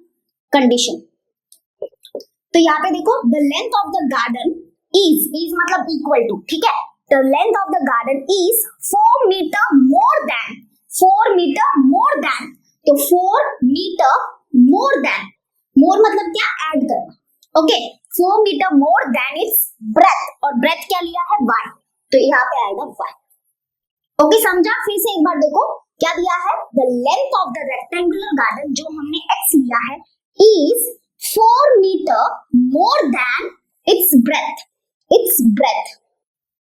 कंडीशन। तो यहाँ पे देखो the length of the garden is मतलब इक्वल टू, ठीक है, the length of the garden is 4 metre more than, 4 metre more than, तो 4 मीटर मोर देन, मोर मतलब क्या, ऐड करना, okay, 4 metre more than its breadth, और ब्रेथ क्या लिया है, y, तो यहाँ पे आएगा y, ओके, समझा। फिर से एक बार देखो क्या दिया है, the length of the rectangular garden जो हमने x लिया है is 4 metre more than its breadth, its breadth,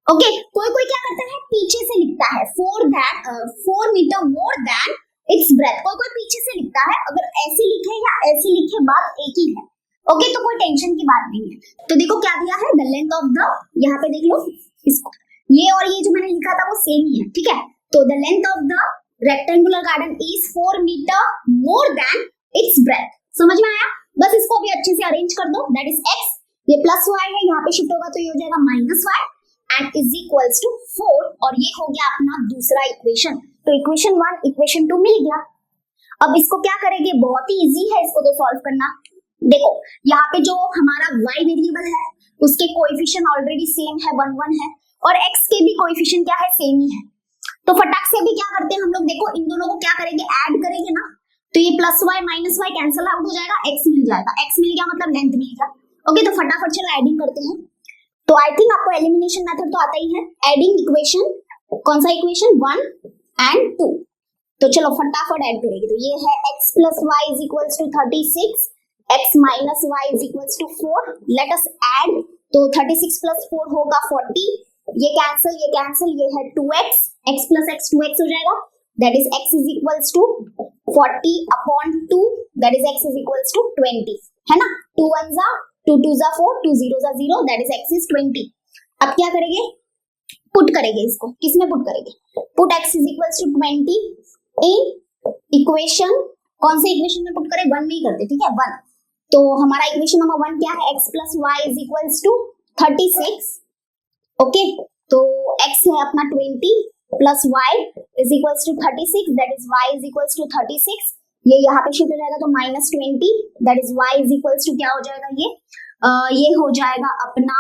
okay. कोई कोई क्या करता है, पीछे से लिखता है 4 metre more than its breadth, कोई कोई पीछे से लिखता है, अगर ऐसे लिखे या ऐसे लिखे बात एक ही है, ओके, तो कोई टेंशन की बात नहीं है। तो देखो क्या दिया है, द लेंथ ऑफ द, यहाँ पे देख लो इसको, ये और ये जो मैंने लिखा था वो सेम ही है, ठीक है। तो the length of the rectangular garden is 4 metre more than its breadth, समझ में आया। बस इसको भी अच्छे से अरेंज कर दो, दैट इज x, ये प्लस y है, यहाँ पे शिफ्ट होगा तो ये हो जाएगा minus y and is equals to 4, और ये हो गया अपना दूसरा इक्वेशन। तो इक्वेशन 1 इक्वेशन 2 मिल गया। अब इसको क्या करेंगे, बहुत ही इजी है इसको तो सॉल्व करना। देखो यहाँ पे जो हमारा y वेरिएबल है उसके कोएफिशिएंट ऑलरेडी सेम है, 1 1 है, और x के भी कोएफिशिएंट क्या है, सेम ही है। तो फटाक से भी क्या करते हैं हम लोग, देखो इन दोनों को क्या करेंगे, ऐड करेंगे ना, तो ये plus y minus y cancel out हो जाएगा, x मिल जाएगा, x मिल गया मतलब लेंथ मिल गया, ओके। तो फटाफट चलो एडिंग करते हैं। तो आई थिंक आपको एलिमिनेशन मेथड तो आता ही है, एडिंग इक्वेशन, कौन सा इक्वेशन, 1 एंड 2, तो चलो फटाफट ऐड करेंगे। तो ये है x plus y is equals to 36, x minus y is equals to 4, let us add, तो 36 प्लस 4 होगा 40, ये कैंसिल, ये है 2x, x plus x 2x हो जाएगा, that is x is equals to 40 upon 2, that is x is equals to 20, है ना, 2 1 जा 2 2 जा 4, 2 0 जा 0, that is x is 20। अब क्या करेंगे, पुट करेंगे इसको, किसमें पुट करेंगे, put x is equals to 20 in equation, कौन से इक्वेशन में पुट करें, 1 में ही करते, ठीक है, 1। तो हमारा इक्वेशन नंबर 1 क्या है, x plus y is equals to 36, okay. तो x है अपना 20 plus y is equals to 36, that is y is equals to 36, ये यहाँ पे शिफ्ट हो जाएगा तो minus 20, that is y is equals to क्या हो जाएगा, ये हो जाएगा अपना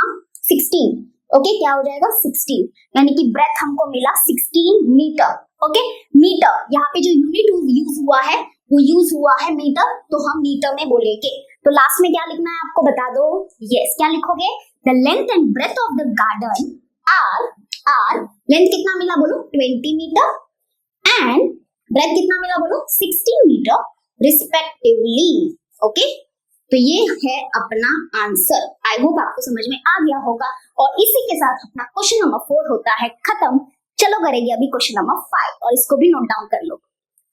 16, ओके, क्या हो जाएगा 16, यानी कि ब्रेथ हमको मिला 16 मीटर, ओके। मीटर यहाँ पे जो यूनिट यूज हुआ है वो यूज हुआ है मीटर, तो हम मीटर में बोलेंगे। तो लास्ट में क्या लिखना है आपको बता दो, यस, क्या लिखोगे, the length and breadth of the garden are length कितना मिला बोलो, 20 मीटर, एंड ब्रेथ कितना मिला बोलो, 16 मीटर रिस्पेक्टिवली, ओके। तो ये है अपना आंसर। आई होप आपको समझ में आ गया होगा, और इसी के साथ अपना क्वेश्चन नंबर 4 होता है खत्म। चलो करेंगे अभी क्वेश्चन नंबर 5, और इसको भी नोट डाउन कर लो।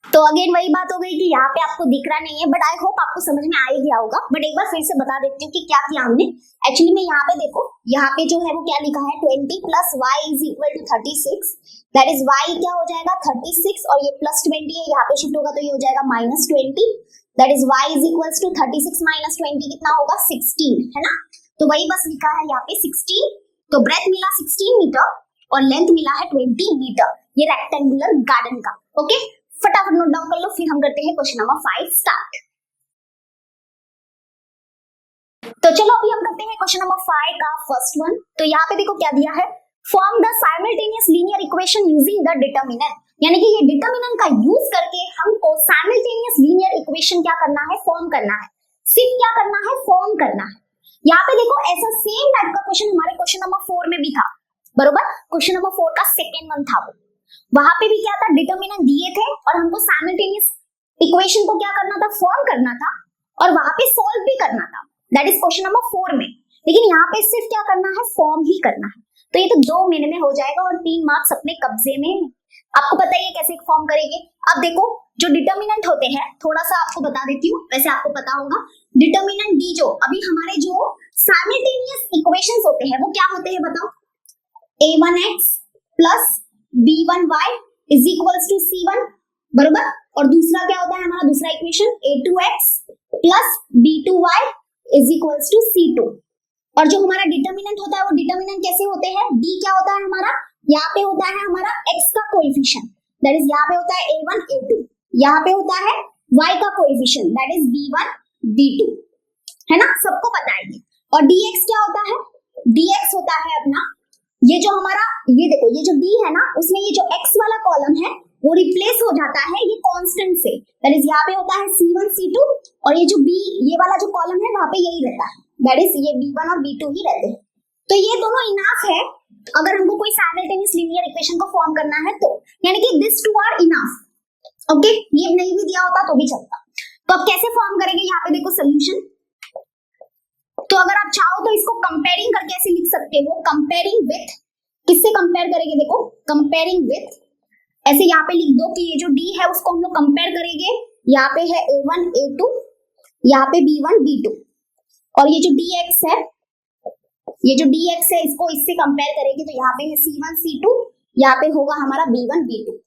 तो अगेन वही बात हो गई कि यहाँ पे आपको दिख रहा नहीं है, बट आई होप आपको समझ में आ ही गया होगा। बट एक बार फिर से बता देती हूँ कि क्या किया हमने। एक्चुअली में यहाँ पे देखो, यहाँ पे जो है वो क्या लिखा है, 20 plus y is equal to 36, that is y क्या हो जाएगा 36, और ये प्लस 20 है, यहाँ पे शिफ्ट होगा तो ये हो जाएगा minus 20, that is y is equal to 36 minus 20 कितना होगा 16, है ना। तो वही बस लिखा है यहाँ पे 16, तो ब्रेथ मिला 16 मीटर और लेंथ मिला है 20 मीटर, ये रेक्टेंगुलर गार्डन का, ओके। फटाफट नोट डाउन कर लो, फिर हम करते हैं क्वेश्चन नंबर 5 स्टार्ट। तो चलो अभी हम करते हैं क्वेश्चन नंबर 5 का फर्स्ट वन। तो यहाँ पे देखो क्या दिया है, form the simultaneous linear equation using the determinant, यानी कि ये डिटरमिनेंट का यूज करके हमको साइमल्टेनियस लीनियर इक्वेशन क्या करना है, फॉर्म करना है। सिर्फ क्या करना है, फॉर्म करना है। यहाँ पे देखो ऐसा सेम टाइप का क्वेश्चन हमारे क्वेश्चन नंबर 4 में भी था, बरोबर। क्वेश्चन नंबर 4 का सेकेंड वन था वो, वहां पे भी क्या था, डिटरमिनेंट दिए थे और हमको साइमल्टेनियस इक्वेशन को क्या करना था, फॉर्म करना था, और वहां पे सॉल्व भी करना था, दैट इज क्वेश्चन नंबर 4 में। लेकिन यहाँ पे सिर्फ क्या करना है, फॉर्म ही करना है। तो ये तो 2 मिनट में हो जाएगा और 3 मार्क्स अपने कब्जे में। आपको पता ही है कैसे फॉर्म करेंगे। अब देखो जो डिटरमिनेंट होते हैं, थोड़ा सा आपको बता देती हूँ, वैसे आपको पता होगा। डिटरमिनेंट डी जो अभी हमारे जो साइमल्टेनियस इक्वेशंस होते हैं वो क्या होते हैं बताओ, a1x plus b1y is equals to c1, बरोबर। और दूसरा क्या होता है हमारा दूसरा equation, a2x plus b2y is equals to c2। और जो हमारा डिटरमिनेंट होता है वो डिटरमिनेंट कैसे होते हैं, d क्या होता है हमारा, यहाँ पे होता है हमारा x का कोएफिशिएंट, दैट इज यहाँ पे होता है a1 a2, यहाँ पे होता है y का coefficient that is b1 b2 है ना, सबको पता है ये। और dx क्या होता है, dx होता है अपना ये जो हमारा, ये देखो ये जो d है ना, उसमें ये जो x वाला कॉलम है वो रिप्लेस हो जाता है ये कांस्टेंट से, दैट इज यहाँ पे होता है c1 c2, और ये जो b ये वाला जो कॉलम है वहां पे यही रहता है, दैट इज ये b1 और b2 ही रहते हैं। तो ये दोनों इनफ है अगर हमको कोई साइमल्टेनियस लीनियर इक्वेशन को फॉर्म करना है तो, यानी कि this two are enough. Okay, ये नहीं भी दिया होता तो भी चलता। तो अब कैसे फॉर्म करेंगे, यहाँ पे देखो सोल्यूशन। तो अगर आप चाहो तो इसको कंपेयरिंग करके ऐसे लिख सकते हो, कंपेयरिंग विथ, किससे कंपेयर करेंगे, देखो कंपेयरिंग विथ, ऐसे यहाँ पे लिख दो कि ये जो d है उसको हम लोग कंपेयर करेंगे, यहाँ पे है a1 a2, यहाँ पे b1 b2, और ये जो dx है, ये जो dx है इसको इससे कंपेयर करेंगे, तो यहाँ पे है c1 c2, यहाँ पे होगा हमारा b1 b2।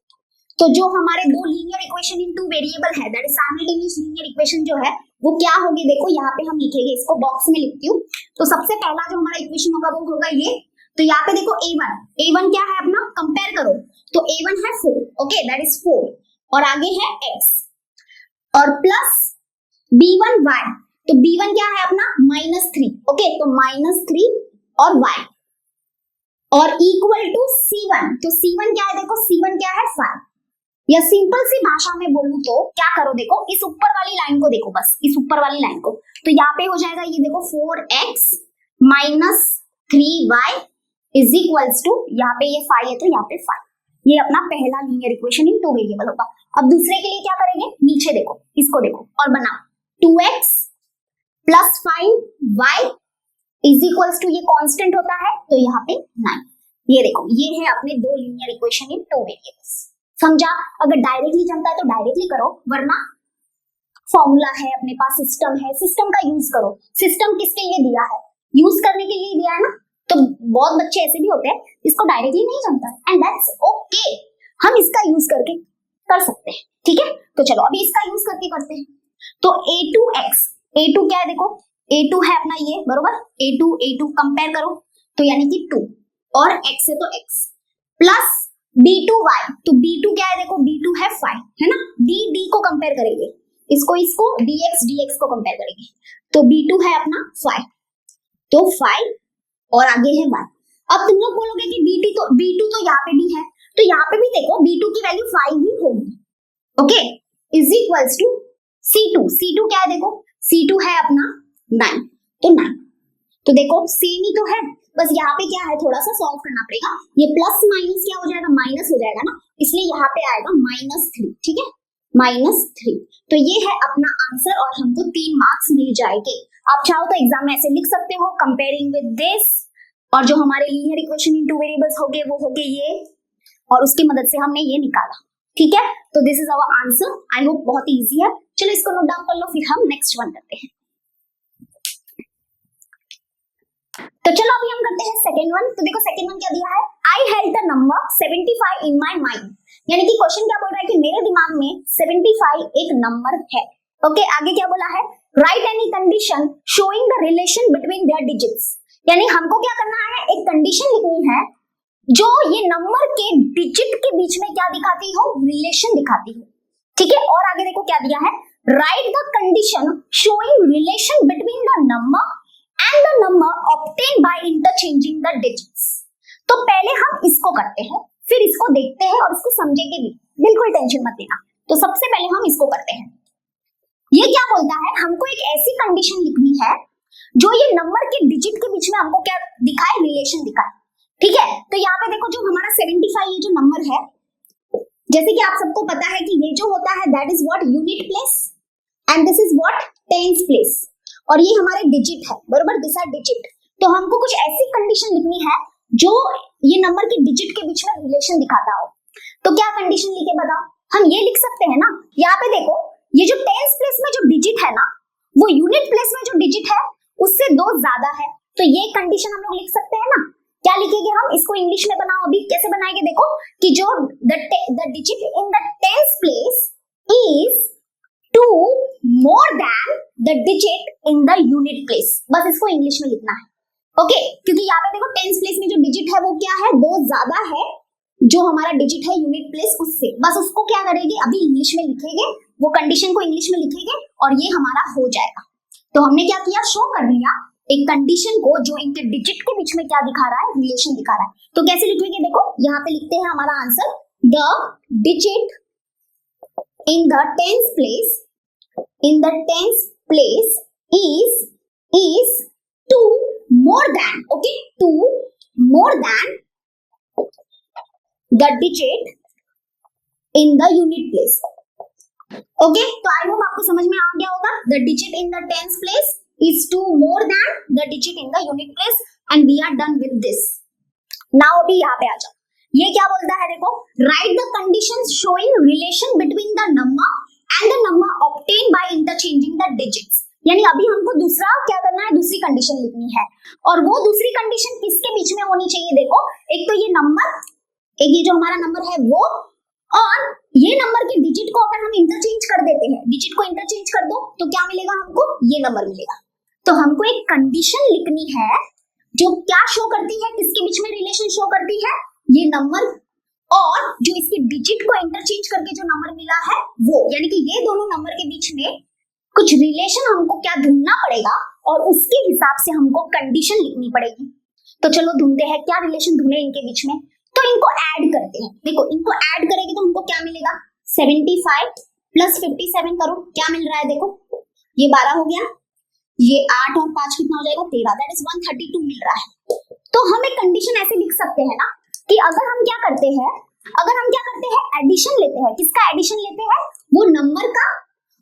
तो जो हमारे दो linear equation in two variable है, that is simultaneous linear equation जो है वो क्या होगी, देखो यहाँ पे हम लिखेंगे, इसको बॉक्स में लिखती हूँ। तो सबसे पहला जो हमारा इक्वेशन होगा वो होगा ये, तो यहाँ पे देखो a1 क्या है अपना, कंपेयर करो, तो a1 है 4, ओके दैट इज 4, और आगे है x, और प्लस b1 y, तो b1 क्या है अपना -3, ओके तो -3 और y, और इक्वल टू c1, तो c1 क्या है, देखो c1 क्या है 5, या सिंपल सी भाषा में बोलूं तो क्या करो, देखो इस ऊपर वाली लाइन को देखो, बस इस ऊपर वाली लाइन को, तो यहाँ पे हो जाएगा ये देखो 4x minus 3y is equals to, यहाँ पे ये 5 है तो यहाँ पे 5, ये अपना पहला linear equation in two variable होगा। अब दूसरे के लिए क्या करेंगे, नीचे देखो, इसको देखो और बनाओ, 2x plus 5y is equals to, ये कांस्टेंट होता है तो यहाँ पे 9, ये देखो ये है अपने दो linear equation in two variables. समझा, अगर डायरेक्टली जमता है तो डायरेक्टली करो, वरना फॉर्मूला है अपने पास, सिस्टम है, सिस्टम का यूज करो। सिस्टम किसके लिए दिया है, यूज करने के लिए दिया है ना, तो बहुत बच्चे ऐसे भी होते हैं इसको डायरेक्टली नहीं जमता, एंड दैट्स ओके, हम इसका यूज करके कर सकते हैं, ठीक है। तो चलो अभी इसका यूज करके करते हैं। तो a2x, a2 क्या है, देखो a2 है अपना ये, बरोबर, a2 कंपेयर करो, तो यानी कि 2, और x है तो x, प्लस b2y, तो b2 क्या है, देखो b2 है 5, है ना, d को कंपेयर करेंगे, इसको dx को कंपेयर करेंगे, तो b2 है अपना 5, तो 5 और आगे है 1। अब तुम लोग बोलोगे कि b2 तो यहाँ पे भी है, तो यहाँ पे भी देखो b2 की वैल्यू 5 ही होगी, okay, is equals to c2 क्या है, देखो c2 है अपना 9, तो 9, तो देखो सेम ही तो है, बस यहाँ पे क्या है थोड़ा सा सॉल्व करना पड़ेगा, ये प्लस माइनस क्या हो जाएगा, माइनस हो जाएगा ना, इसलिए यहाँ पे आएगा -3, ठीक है, -3। तो ये है अपना आंसर और हमको 3 मार्क्स मिल जाएंगे। आप चाहो तो एग्जाम में ऐसे लिख सकते हो, कंपेयरिंग विद दिस, और जो हमारे linear equation in two variables होंगे वो होंगे ये, और उसकी मदद से हमने ये निकाला, ठीक है। तो this is our answer, I hope बहुत इजी है। चलो इसको नोट डाउन कर लो, फिर हम नेक्स्ट वन करते हैं। तो चलो अभी हम करते हैं सेकंड वन। तो देखो सेकंड वन क्या दिया है, I held the number 75 in my mind, यानी कि क्वेश्चन क्या बोल रहा है कि मेरे दिमाग में 75 एक नंबर है, ओके। आगे क्या बोला है, right any condition showing the relation between their digits, यानी हमको क्या करना है, एक कंडीशन लिखनी है जो ये नंबर के डिजिट के बीच में क्या दिखाती हो, रिलेशन दिखाती हो, ठीक है। और आगे देखो क्या दिया है, right the condition showing relation between the number and the number obtained by interchanging the digits। तो पहले हम इसको करते हैं, फिर इसको देखते हैं और इसको समझेंगे भी, बिल्कुल टेंशन मत लेना। तो सबसे पहले हम इसको करते हैं। ये क्या बोलता है, हमको एक ऐसी कंडीशन लिखनी है जो ये नंबर के डिजिट के बीच में हमको क्या दिखाए, रिलेशन दिखाए, ठीक है। तो यहाँ पे देखो जो हमारा 75 ये जो नंबर है, जैसे कि आप सबको पता है कि ये जो होता है that is what, unit place, and this is what, tens place, और ये हमारे डिजिट है, बरोबर, दिस आर डिजिट। तो हमको कुछ ऐसी कंडीशन लिखनी है जो ये नंबर के डिजिट के बीच में रिलेशन दिखाता हो। तो क्या कंडीशन लिखे बताओ, हम ये लिख सकते हैं ना, यहाँ पे देखो ये जो टेंस प्लेस में जो डिजिट है ना, वो यूनिट प्लेस में जो डिजिट है उससे 2 ज्यादा है, तो ये कंडीशन हम लोग लिख सकते हैं ना। क्या लिखेंगे हम, इसको इंग्लिश में बनाओ, अभी कैसे बनाएंगे देखो, कि जो the digit in the tens place is 2 more than the digit in the unit place, बस इसको इंग्लिश में लिखना है, ओके। क्योंकि यहाँ पे देखो टेंस प्लेस में जो डिजिट है वो क्या है, 2 ज्यादा है जो हमारा डिजिट है यूनिट प्लेस उससे, बस उसको क्या करेंगे, अभी इंग्लिश में लिखेंगे, वो कंडीशन को इंग्लिश में लिखेंगे और ये हमारा हो जाएगा, तो हमने क्या किया, शो कर लिया एक कंडीशन को जो इनके डिजिट के बीच में क्या दिखा रहा है, रिलेशन दिखा रहा है। तो कैसे लिखेंगे, देखो यहाँ पे लिखते हैं हमारा answer, the digit in the tens place, in the tens place is 2 more than, okay, 2 more than the digit in the unit place. Okay, तो आई होप आपको समझ में आ गया होगा, the digit in the tens place is 2 more than the digit in the unit place and we are done with this. Now अभी यहाँ पे आ जाओ, ये क्या बोलता है, देखो, write the conditions showing relation between the number and the number obtained by interchanging the digits. यानी अभी हमको दूसरा क्या करना है, दूसरी कंडीशन लिखनी है, और वो दूसरी कंडीशन किसके बीच में होनी चाहिए, देखो, एक तो ये नंबर, एक ये जो हमारा नंबर है वो, और ये नंबर के डिजिट को अगर हम इंटरचेंज कर देते हैं, डिजिट को इंटरचेंज कर दो तो क्या मिलेगा हमको, ये नंबर मिलेगा। तो हमको एक कंडीशन लिखनी है जो क्या शो करती है, किसके बीच में रिलेशन शो करती है, ये नंबर और जो इसके डिजिट को इंटरचेंज करके जो नंबर मिला है वो, यानी कि ये दोनों नंबर के बीच में कुछ रिलेशन हमको क्या ढूंढना पड़ेगा और उसके हिसाब से हमको कंडीशन लिखनी पड़ेगी। तो चलो ढूंढते हैं क्या रिलेशन ढूंढे इनके बीच में। तो इनको ऐड करते हैं, देखो इनको ऐड करेंगे तो हमको क्या मिलेगा, 75 प्लस 57 करो, क्या मिल रहा है, देखो ये 12 हो गया, ये 8 और 5 कितना हो जाएगा, 13, दैट इज 132 मिल रहा है। तो हम एक कंडीशन ऐसे लिख सकते हैं ना कि अगर हम क्या करते हैं, एडिशन लेते हैं, किसका एडिशन लेते हैं, वो नंबर का,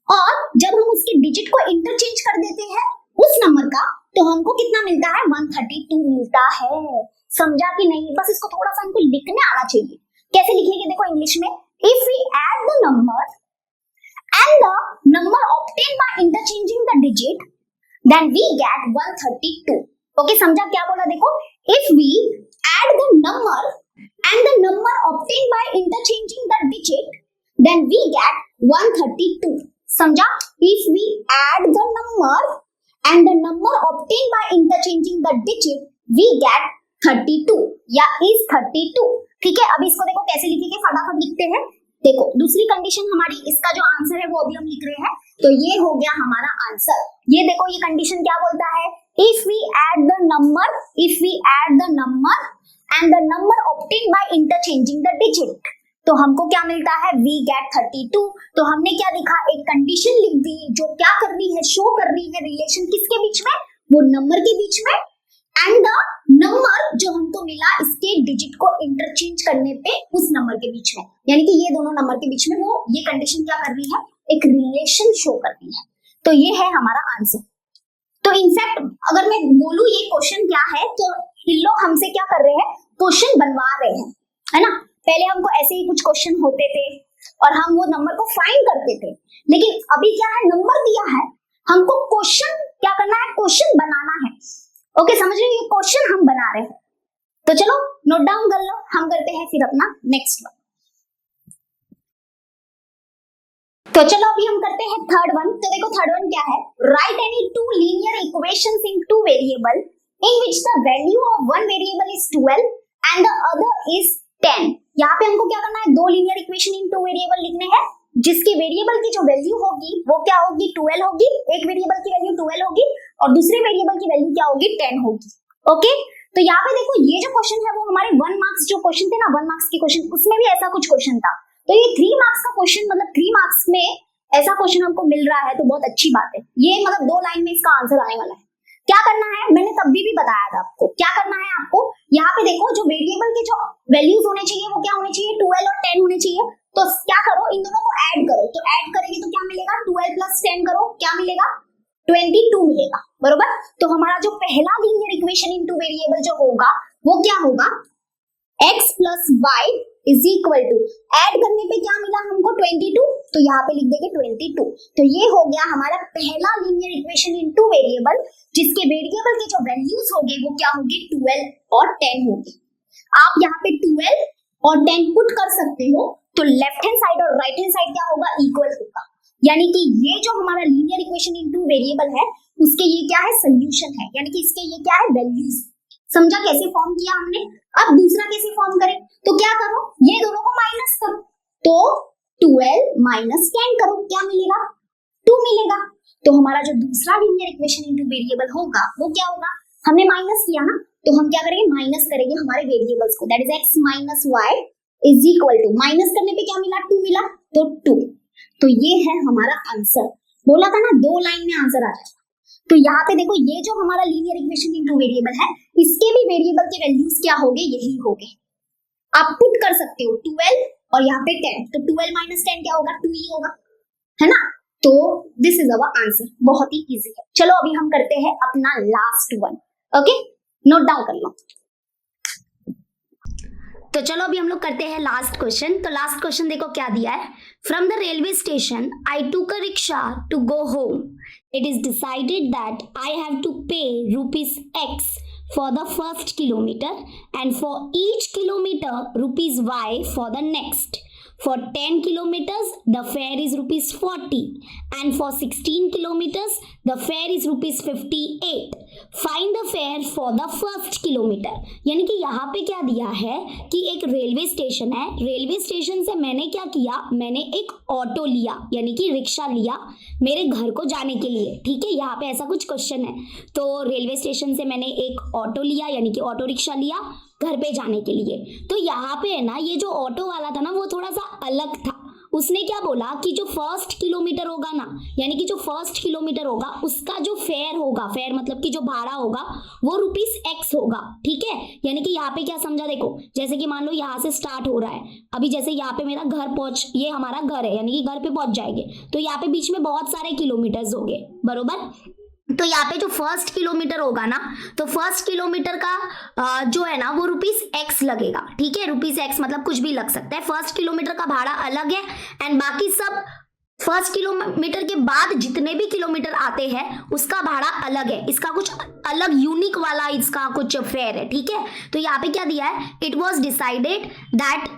और जब हम उसके डिजिट को इंटरचेंज कर देते हैं उस नंबर का, तो हमको कितना मिलता है, 132 मिलता है। समझा कि नहीं, बस इसको थोड़ा सा हमको लिखने आना चाहिए। कैसे लिखेंगे, देखो इंग्लिश में, if we add the number and the number obtain by interchanging the digit then we get 132। Okay, समझा क्या बोला, देखो, if we add the number and the number obtained by interchanging the digit then we get 132. समझा, if we add the number and the number obtained by interchanging the digit we get 32 या is 32। ठीक है, अब इसको देखो कैसे लिखेंगे, फटाफट लिखते हैं। देखो दूसरी कंडीशन हमारी, इसका जो आंसर है वो अभी हम लिख रहे हैं, तो ये हो गया हमारा आंसर। ये देखो ये कंडीशन क्या बोलता है, if we add the number and the number obtained by interchanging the digit, तो हमको क्या मिलता है, we get 32। तो हमने क्या लिखा, एक कंडीशन लिख दी जो क्या कर रही है, शो कर रही है रिलेशन किसके बीच में, वो नंबर के बीच में, एंड द नंबर जो हमको मिला इसके डिजिट को इंटरचेंज करने पे उस नंबर के बीच में, यानी कि ये दोनों नंबर के बीच में वो ये कंडीशन क्या कर रही है, एक रिलेशन शो कर रही है। तो ये है हमारा आंसर। तो इनफैक्ट अगर मैं बोलूं ये क्वेश्चन क्या है, तो इन लोग हमसे क्या कर रहे हैं, क्वेश्चन बनवा रहे हैं, है ना। पहले हमको ऐसे ही कुछ क्वेश्चन होते थे और हम वो नंबर को फाइंड करते थे, लेकिन अभी क्या है, नंबर दिया है, हमको क्वेश्चन क्या करना है, क्वेश्चन बनाना है। ओके, समझ रहे हो, ये क्वेश्चन हम बना रहे हैं। तो चलो नोट डाउन कर लो, हम करते हैं फिर अपना नेक्स्ट वन। तो चलो अभी हम करते हैं थर्ड वन। तो देखो थर्ड वन क्या है, right any two linear equations in two variable in which the value of one variable is 12 and the other is 10। यहाँ पे हमको क्या करना है, दो linear equation in two variable लिखने हैं जिसके वेरिएबल की जो वैल्यू होगी वो क्या होगी, 12 होगी, एक वेरिएबल की वैल्यू 12 होगी और दूसरे वेरिएबल की वैल्यू क्या होगी, 10 होगी। ओके, तो यहाँ पे देखो ये जो क्वेश्चन है वो हमारे 1 मार्क्स जो क्वेश्चन थे ना, 1 मार्क्स के क्वेश्चन, उसमें भी ऐसा कुछ क्वेश्चन था। तो ये 3 मार्क्स का क्वेश्चन, मतलब 3 मार्क्स में ऐसा क्वेश्चन हमको मिल रहा है तो बहुत अच्छी बात है। ये मतलब 2 लाइन में इसका आंसर आने वाला है। क्या करना है, मैंने तब भी बताया था आपको, क्या करना है आपको, यहाँ पे देखो जो वेरिएबल के जो वैल्यूज होने चाहिए वो क्या होने चाहिए, 12 और 10 होने चाहिए। तो क्या करो, इन दोनों को ऐड करो, तो ऐड करेंगे तो क्या मिलेगा, 12 प्लस 10 करो, क्या मिलेगा, 22 मिलेगा, बरोबर। तो हमारा जो पहला लीनियर इक्वेशन इनटू वेरिएबल जो होगा वो क्या होगा, x plus y is equal to, add करने पे क्या मिला हमको, 22, तो यहाँ पे लिख देंगे 22। तो ये हो गया हमारा पहला लीनियर इक्वेशन इनटू वेरिएबल जिसके वेरिएबल के जो वैल्यूज होंगे वो क्या होंगे, 12 और 10 होंगे। आप यहाँ पे 12 और 10 पुट कर सकते हो, तो लेफ्ट हैंड साइड और राइट हैंड साइड क्या होगा, इक्वल होगा। यानी कि ये जो हमारा लीनियर इक्वेशन इनटू वेरिएबल है उसके ये क्या है, सोल्यूशन है, यानी कि इसके ये क्या है, वैल्यूज। समझा कैसे फॉर्म किया हमने। अब दूसरा कैसे फॉर्म करें, तो क्या करो, ये दोनों को माइनस करो, तो 12 माइनस 10 करो, क्या मिलेगा, 2 मिलेगा। तो हमारा जो दूसरा लीनियर इक्वेशन इनटू वेरिएबल होगा वो क्या होगा, हमने माइनस किया ना, तो हम क्या करेंगे, माइनस करेंगे हमारे वेरिएबल्स को, that is x minus y is equal to, माइनस करने पे क्या मिला, 2 मिला, तो 2। तो ये है हमारा आंसर। बोला था ना 2 लाइन में आंसर आ जाएगा। तो यहाँ पे देखो ये जो हमारा लीनियर इक्वेशन इनटू वेरिएबल है, इसके भी वेरिएबल के वैल्यूज क्या होंगे, यही होंगे। आप पुट कर सकते हो 12 और यहाँ पे 10, तो 12 माइनस 10 क्या होगा, 2 ही होगा, है ना। तो दिस इज अवर आंसर, बहुत ही इजी है। चलो अभी हम करते हैं अपना last one, okay, note down कर लो। तो चलो अभी हम लोग करते हैं लास्ट क्वेश्चन। तो लास्ट क्वेश्चन देखो क्या दिया है, from the railway station I took a rickshaw to go home, it is decided that I have to pay ₹X for the first kilometer and for each kilometer ₹Y for the next. For 10 kilometers the fare is ₹40 and for 16 kilometers the fare is ₹58. Find the fare for the first kilometer. यानी कि यहाँ पे क्या दिया है कि एक railway station है, रेलवे स्टेशन से मैंने क्या किया, मैंने एक ऑटो लिया यानी कि रिक्शा लिया मेरे घर को जाने के लिए, ठीक है। यहाँ पे ऐसा कुछ क्वेश्चन है, तो रेलवे स्टेशन से मैंने एक ऑटो लिया यानी कि ऑटो रिक्शा लिया घर पे जाने के लिए। तो यहाँ पे है ना, ये जो ऑटो वाला था ना वो थोड़ा सा अलग था। उसने क्या बोला कि जो फर्स्ट किलोमीटर होगा ना, यानी कि जो फर्स्ट किलोमीटर होगा उसका जो फेयर होगा, फेयर मतलब कि जो भाड़ा होगा वो ₹X होगा, ठीक है। यानी कि यहाँ पे क्या समझा, देखो जैसे कि मान लो यहाँ से स्टार्ट हो रहा है, अभी जैसे यहाँ पे मेरा घर ये हमारा घर है यानी कि घर पे पहुंच जाएंगे, तो यहाँ पे बीच में बहुत सारे किलोमीटर्स हो गए, बरोबर। तो यहाँ पे जो फर्स्ट किलोमीटर होगा ना, तो फर्स्ट किलोमीटर का जो है ना वो ₹X लगेगा, ठीक है। ₹X मतलब कुछ भी लग सकता है, फर्स्ट किलोमीटर का भाड़ा अलग है एंड बाकी सब फर्स्ट किलोमीटर के बाद जितने भी किलोमीटर आते हैं उसका भाड़ा अलग है, इसका कुछ अलग यूनिक वाला इसका कुछ फेयर है, ठीक है। तो यहाँ पे क्या दिया है, it was decided that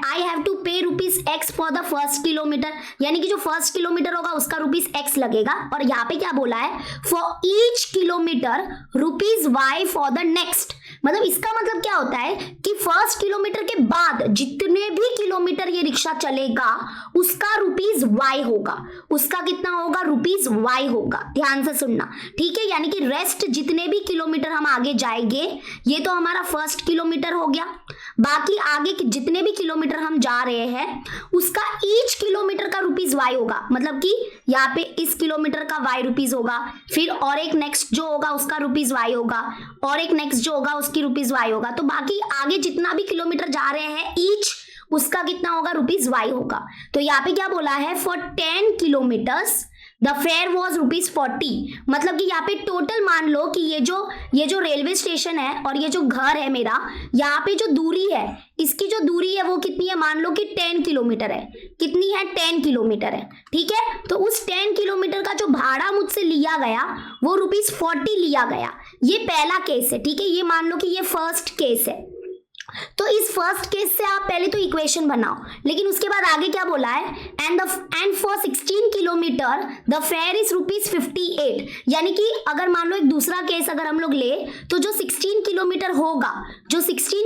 I have to pay ₹X for the first kilometre, यानी कि जो फर्स्ट किलोमीटर होगा उसका ₹X लगेगा। और यहाँ पे क्या बोला है, for each kilometre ₹Y for the next, मतलब इसका मतलब क्या होता है कि फर्स्ट किलोमीटर के बाद जितने भी किलोमीटर ये रिक्शा चलेगा उसका ₹Y होगा, उसका कितना होगा, ₹Y होगा। ध्यान से सुनना, ठीक है। यानी कि रेस्ट जितने भी किलोमीटर हम आगे जाएंगे, ये तो हमारा फर्स्ट किलोमीटर हो गया, बाकी आगे जितने भी किलोमीटर हम जा रहे हैं उसका ईच किलोमीटर का ₹Y होगा, मतलब कि यहाँ पे इस किलोमीटर का ₹Y होगा, फिर और एक नेक्स्ट जो होगा उसका ₹Y होगा, और एक नेक्स्ट जो होगा उसकी ₹Y होगा। तो बाकी आगे जितना भी किलोमीटर जा रहे हैं ईच उसका कितना होगा, ₹Y होगा। तो यहाँ पे क्या बोला है, for 10 kilometres the fair was ₹40, मतलब कि यहाँ पे टोटल मान लो कि ये जो रेलवे स्टेशन है और ये जो घर है मेरा, यहाँ पे जो दूरी है, इसकी जो दूरी है वो कितनी है, मान लो कि 10 किलोमीटर है, कितनी है, 10 किलोमीटर है, ठीक है। तो उस 10 किलोमीटर का जो भाड़ा मुझसे लिया गया वो ₹40 लिया गया। ये पहला केस है, ठीक है, ये मान लो कि ये फर्स्ट केस है। तो इस फर्स्ट केस से आप पहले तो इक्वेशन बनाओ, लेकिन उसके बाद आगे क्या बोला है, and for 16 kilometre the fair is ₹58, यानी कि अगर मान लो एक दूसरा केस अगर हम लोग ले, तो जो 16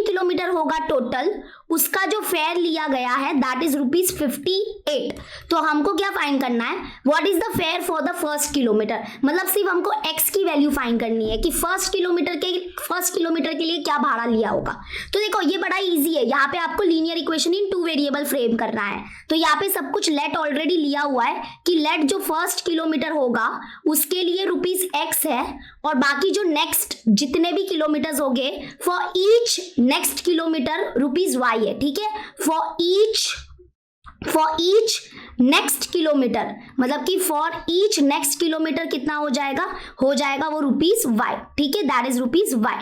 किलोमीटर होगा टोटल, उसका जो फेयर लिया गया है दैट इज ₹58। तो हमको क्या फाइंड करना है, what is the fair for the first kilometre, मतलब सिर्फ हमको x की वैल्यू फाइंड करनी है कि फर्स्ट किलोमीटर के लिए क्या भाड़ा लिया होगा। तो देखो ये बड़ा इजी है, यहाँ पे आपको linear equation in 2 variable frame करना है। तो यहाँ पे सब कुछ लेट ऑलरेडी लिया हुआ है कि लेट जो फर्स्ट किलोमीटर होगा उसके लिए ₹X है, और बाकी जो नेक्स्ट जितने भी किलोमीटर्स होंगे for each next kilometre ₹Y है, ठीक है। फॉर ईच नेक्स्ट किलोमीटर, मतलब कि फॉर ईच नेक्स्ट किलोमीटर कितना हो जाएगा वो ₹Y, ठीक है, दैट इज ₹Y।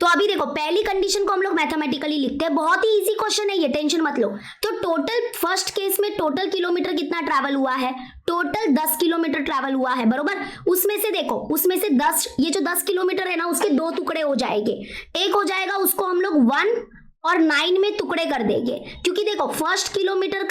तो अभी देखो पहली कंडीशन को हम लोग मैथमेटिकली लिखते हैं, बहुत ही इजी क्वेश्चन है ये, टेंशन मत लो। तो टोटल फर्स्ट केस में टोटल किलोमीटर कितना ट्रैवल हुआ है, टोटल 10 किलोमीटर ट्रैवल हुआ है, बरोबर। उसमें से देखो, उसमें से 10, ये जो 10 किलोमीटर है ना उसके 2 टुकड़े हो जाएंगे, एक हो जाएगा उसको हम लोग 1 और 9 में टुकड़े कर देंगे, क्योंकि देखो फर्स्ट किलोमीटर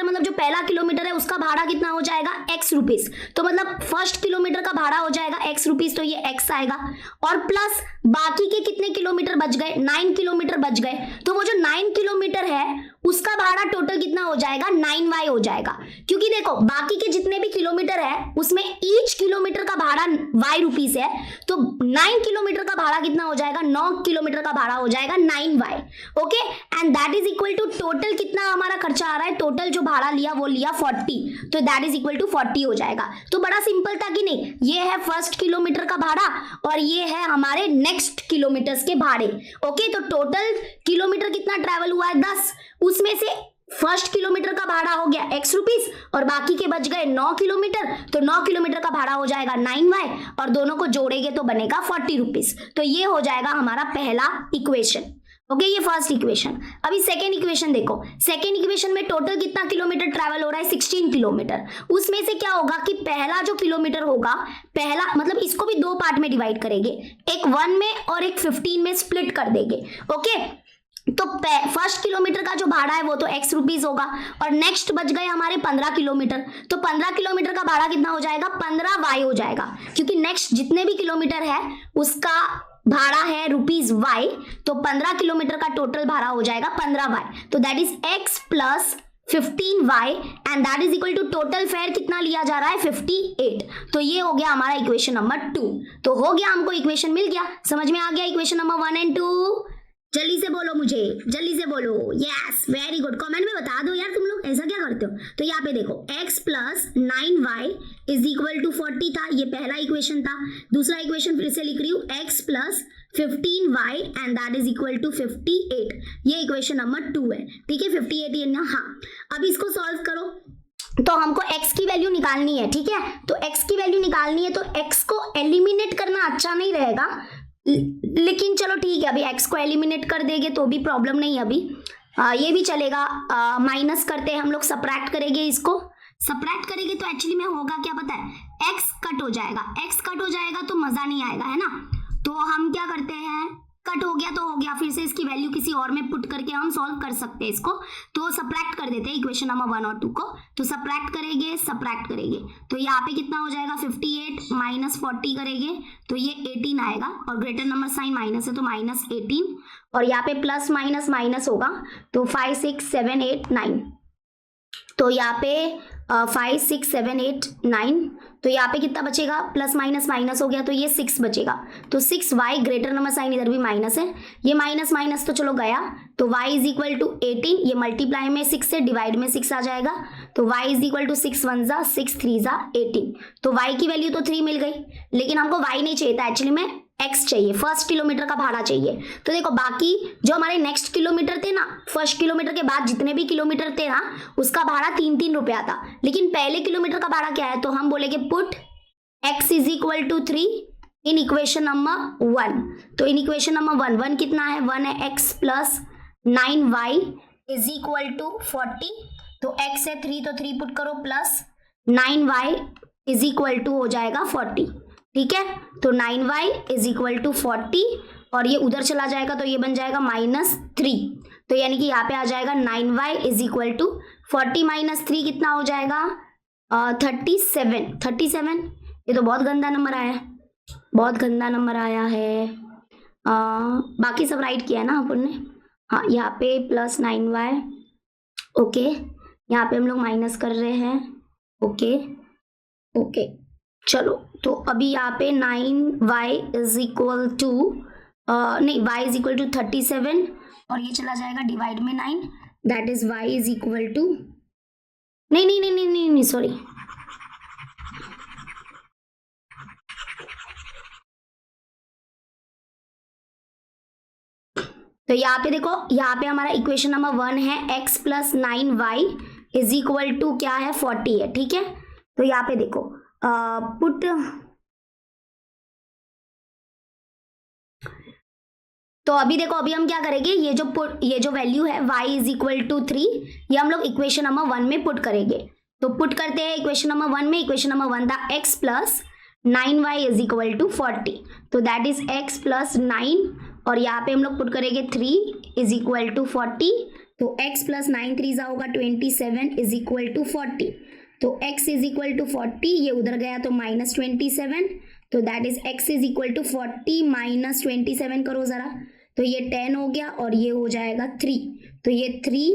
मतलब जो पहला किलोमीटर है उसका भाड़ा कितना हो जाएगा, X रुपीस। तो मतलब फर्स्ट किलोमीटर का भाड़ा हो जाएगा X रुपीस, तो ये X आएगा, और प्लस बाकी के कितने किलोमीटर बच गए, 9 किलोमीटर बच गए। तो वो जो 9 किलोमीटर है उसका भाड़ा टोटल कितना हो जाएगा 9y हो जाएगा, क्योंकि देखो बाकी के जितने भी किलोमीटर है उसमें ईच किलोमीटर का भाड़ा y रुपीस है, तो 9 किलोमीटर का भाड़ा कितना हो जाएगा, 9 किलोमीटर का भाड़ा हो जाएगा 9y। Okay, and that is equal to total कितना हमारा खर्चा आ रहा है, टोटल जो भाड़ा लिया वो लिया 40, तो दैट इज इक्वल टू 40 हो जाएगा। तो बड़ा सिंपल था कि नहीं, ये है फर्स्ट किलोमीटर का भाड़ा और ये है हमारे नेक्स्ट किलोमीटर्स के भाड़े। ओके, तो टोटल किलोमीटर कितना ट्रैवल हुआ है 10, उसमें से फर्स्ट किलोमीटर का भाड़ा हो गया x रुपीस और बाकी के बच गए 9 किलोमीटर, तो 9 किलोमीटर का भाड़ा हो जाएगा 9y और दोनों को जोड़ेंगे तो बनेगा 40 रुपीस। तो ये हो जाएगा हमारा पहला इक्वेशन। ओके, ये फर्स्ट इक्वेशन। अभी सेकेंड इक्वेशन देखो, सेकेंड इक्वेशन में टोटल कितना किलोमीटर ट्रैवल हो रहा है 16 किलोमीटर। उसमें से क्या होगा कि पहला जो किलोमीटर होगा, पहला मतलब इसको भी दो पार्ट में डिवाइड करेंगे, एक 1 में और एक 15 में स्प्लिट कर देंगे। ओके, तो फर्स्ट किलोमीटर का जो भाड़ा है वो तो x रुपीस होगा और नेक्स्ट बच गए हमारे 15 किलोमीटर, तो 15 किलोमीटर का भाड़ा कितना हो जाएगा 15y हो जाएगा, क्योंकि नेक्स्ट जितने भी किलोमीटर है उसका भाड़ा है रुपीज y, तो 15 किलोमीटर का टोटल भाड़ा हो जाएगा 15y, तो that is x plus 15y and that is equal to total fare कितना लिया जा रहा है 58। तो ये हो गया हमारा इक्वेशन नंबर 2। तो हो गया, हमको इक्वेशन मिल गया, समझ में आ गया इक्वेशन नंबर 1 एंड 2। जल्दी से बोलो, मुझे जल्दी से बोलो, यस वेरी गुड, कमेंट में बता दो यार तुम लोग ऐसा क्या करते हो। तो यहाँ पे देखो x plus 9y is equal to 40 था, ये पहला इक्वेशन था। दूसरा इक्वेशन फिर से लिख रही हूँ, x plus 15y and that is equal to 58, ये इक्वेशन नंबर 2 है। ठीक है, 58 ये ना, हाँ। अब इसको सॉल्व करो, तो हमको x की वैल्यू निकालनी है। ठीक है, तो x की वैल्यू निकालनी है, तो x को एलिमिनेट करना अच्छा नहीं रहेगा, लेकिन चलो ठीक है, अभी x को एलिमिनेट कर देंगे तो भी प्रॉब्लम नहीं है, अभी ये भी चलेगा। माइनस करते हैं हम लोग, सबट्रैक्ट करेंगे, इसको सबट्रैक्ट करेंगे तो एक्चुअली में होगा क्या पता है, x कट हो जाएगा, x कट हो जाएगा तो मजा नहीं आएगा, है ना। तो हम क्या करते हैं, कट हो गया तो हो गया, फिर से इसकी वैल्यू किसी और में पुट करके हम सॉल्व कर सकते हैं इसको। तो सबट्रैक्ट कर देते हैं इक्वेशन नंबर 1 और 2 को, तो सबट्रैक्ट करेंगे तो यहाँ पे कितना हो जाएगा 58 माइनस 40 करेंगे तो ये 18 आएगा और ग्रेटर नंबर साइन माइनस है तो माइनस 18 और यहाँ पे प्लस माइनस माइनस होगा तो 5 6 7 8 9, तो यहाँ पे 5 6 7 8 9, तो यहाँ पे कितना बचेगा, प्लस माइनस माइनस हो गया तो ये 6 बचेगा, तो 6y ग्रेटर नंबर साइन इधर भी माइनस है, ये माइनस माइनस तो चलो गया, तो y इज इक्वल टू 18, ये मल्टीप्लाई में 6 से डिवाइड में 6 आ जाएगा, तो y इज इक्वल टू 6 1 जा 6 3 जा 18, तो y की वैल्यू तो 3 मिल गई, लेकिन हमको y नहीं चाहिए था, एक्चुअली में x चाहिए, फर्स्ट किलोमीटर का भाड़ा चाहिए। तो देखो बाकी जो हमारे नेक्स्ट किलोमीटर थे ना, फर्स्ट किलोमीटर के बाद जितने भी किलोमीटर थे ना, उसका भाड़ा 3 रुपया था, लेकिन पहले किलोमीटर का भाड़ा क्या है, तो हम बोलेंगे put x is equal to 3 in equation number 1। तो इन इक्वेशन नंबर 1 कितना है, 1 है x plus 9y is equal to 40, तो x है 3 तो 3 पुट करो plus 9y is equal to हो जाएगा 40। ठीक है, तो 9y इज इक्वल टू 40 और ये उधर चला जाएगा तो ये बन जाएगा -3, तो यानी कि यहाँ पे आ जाएगा 9y is equal to 40 minus 3 कितना हो जाएगा 37। ये तो बहुत गंदा नंबर आया है, बहुत गंदा नंबर आया है। बाकी सब राइट किया ना अपन ने, हाँ यहाँ पे प्लस 9y, ओके यहाँ पे हम लोग माइनस कर रहे हैं, ओके चलो, तो अभी यहाँ पे 9y इज इक्वल टू नहीं y इज इक्वल टू 37 और ये चला जाएगा डिवाइड में 9, that is y is equal to नहीं सॉरी, तो यहाँ पे देखो, यहाँ पे हमारा इक्वेशन नंबर 1 है x plus 9y is equal to क्या है 40 है। ठीक है, तो यहाँ पे देखो पुट, तो अभी देखो, अभी हम क्या करेंगे, ये जो वैल्यू है y इज इक्वल टू 3, ये हम लोग इक्वेशन नंबर 1 में पुट करेंगे। तो पुट करते हैं इक्वेशन नंबर 1 में, इक्वेशन नंबर 1 था x plus 9y is equal to 40, तो दैट इज x प्लस 9 और यहाँ पे हम लोग पुट करेंगे 3 इज इक्वल टू 40, तो x प्लस 9 3 होगा 27 इज इक्वल टू 40, तो x इज इक्वल टू 40, ये उधर गया तो -27, तो that is x is equal to 40 minus 27 करो जरा, तो ये 10 हो गया और ये हो जाएगा 3, तो ये 3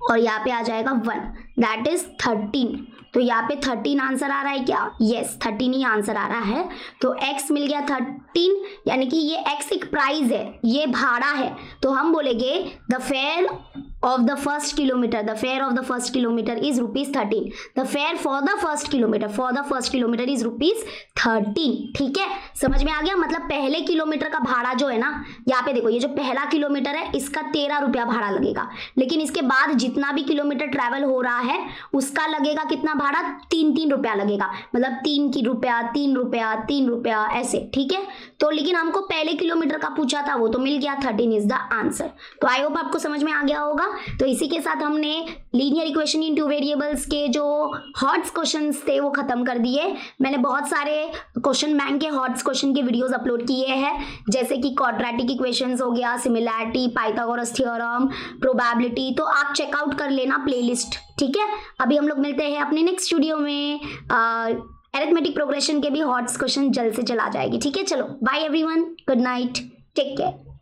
और यहाँ पे आ जाएगा 1, दैट इज 13। तो यहाँ पे 13 आंसर आ रहा है क्या? यस, 13 ही आंसर आ रहा है। तो x मिल गया 13, यानी कि ये x एक प्राइस है, ये भाड़ा है। तो हम बोलेंगे the fair of the first kilometre, the fair of the first kilometre is ₹13। The fair for the first kilometre is ₹13। ठीक है, समझ में आ गया? मतलब पहले किलोमीटर का भाड़ा जो है ना, यहाँ पे देखो, ये जो पहला किलोमीटर है इसका 13 रुपया भाड़ा लगेगा, लेकिन इसके बाद जितना भी किलोमीटर ट्रैवल हो रहा है उसका लगेगा कितना भाड़ा? 3 रुपया लगेगा, मतलब 3 रुपया ऐसे। ठीक है, तो लेकिन हमको पहले किलोमीटर का पूछा था, वो तो मिल गया, 13 इज द आंसर। तो आई होप आपको समझ में आ गया होगा। तो इसी के साथ हमने linear equation in two variables के जो हॉट्स क्वेश्चंस थे वो खत्म कर दिए। मैंने बहुत सारे क्वेश्चन बैंक के हॉट्स क्वेश्चन के वीडियोस अपलोड किए हैं, जैसे कि क्वाड्रेटिक इक्वेशंस हो गया, सिमिलैरिटी, पाइथागोरस थ्योरम, प्रोबेबिलिटी। तो आप चेकआउट कर लेना प्लेलिस्ट। ठीक है, अभी हम लोग मिलते हैं अपने नेक्स्ट वीडियो में। अरिथमेटिक प्रोग्रेशन के भी हॉट्स क्वेश्चन जल्द से जल्द आ जाएगी। ठीक है, चलो bye everyone, good night, take care.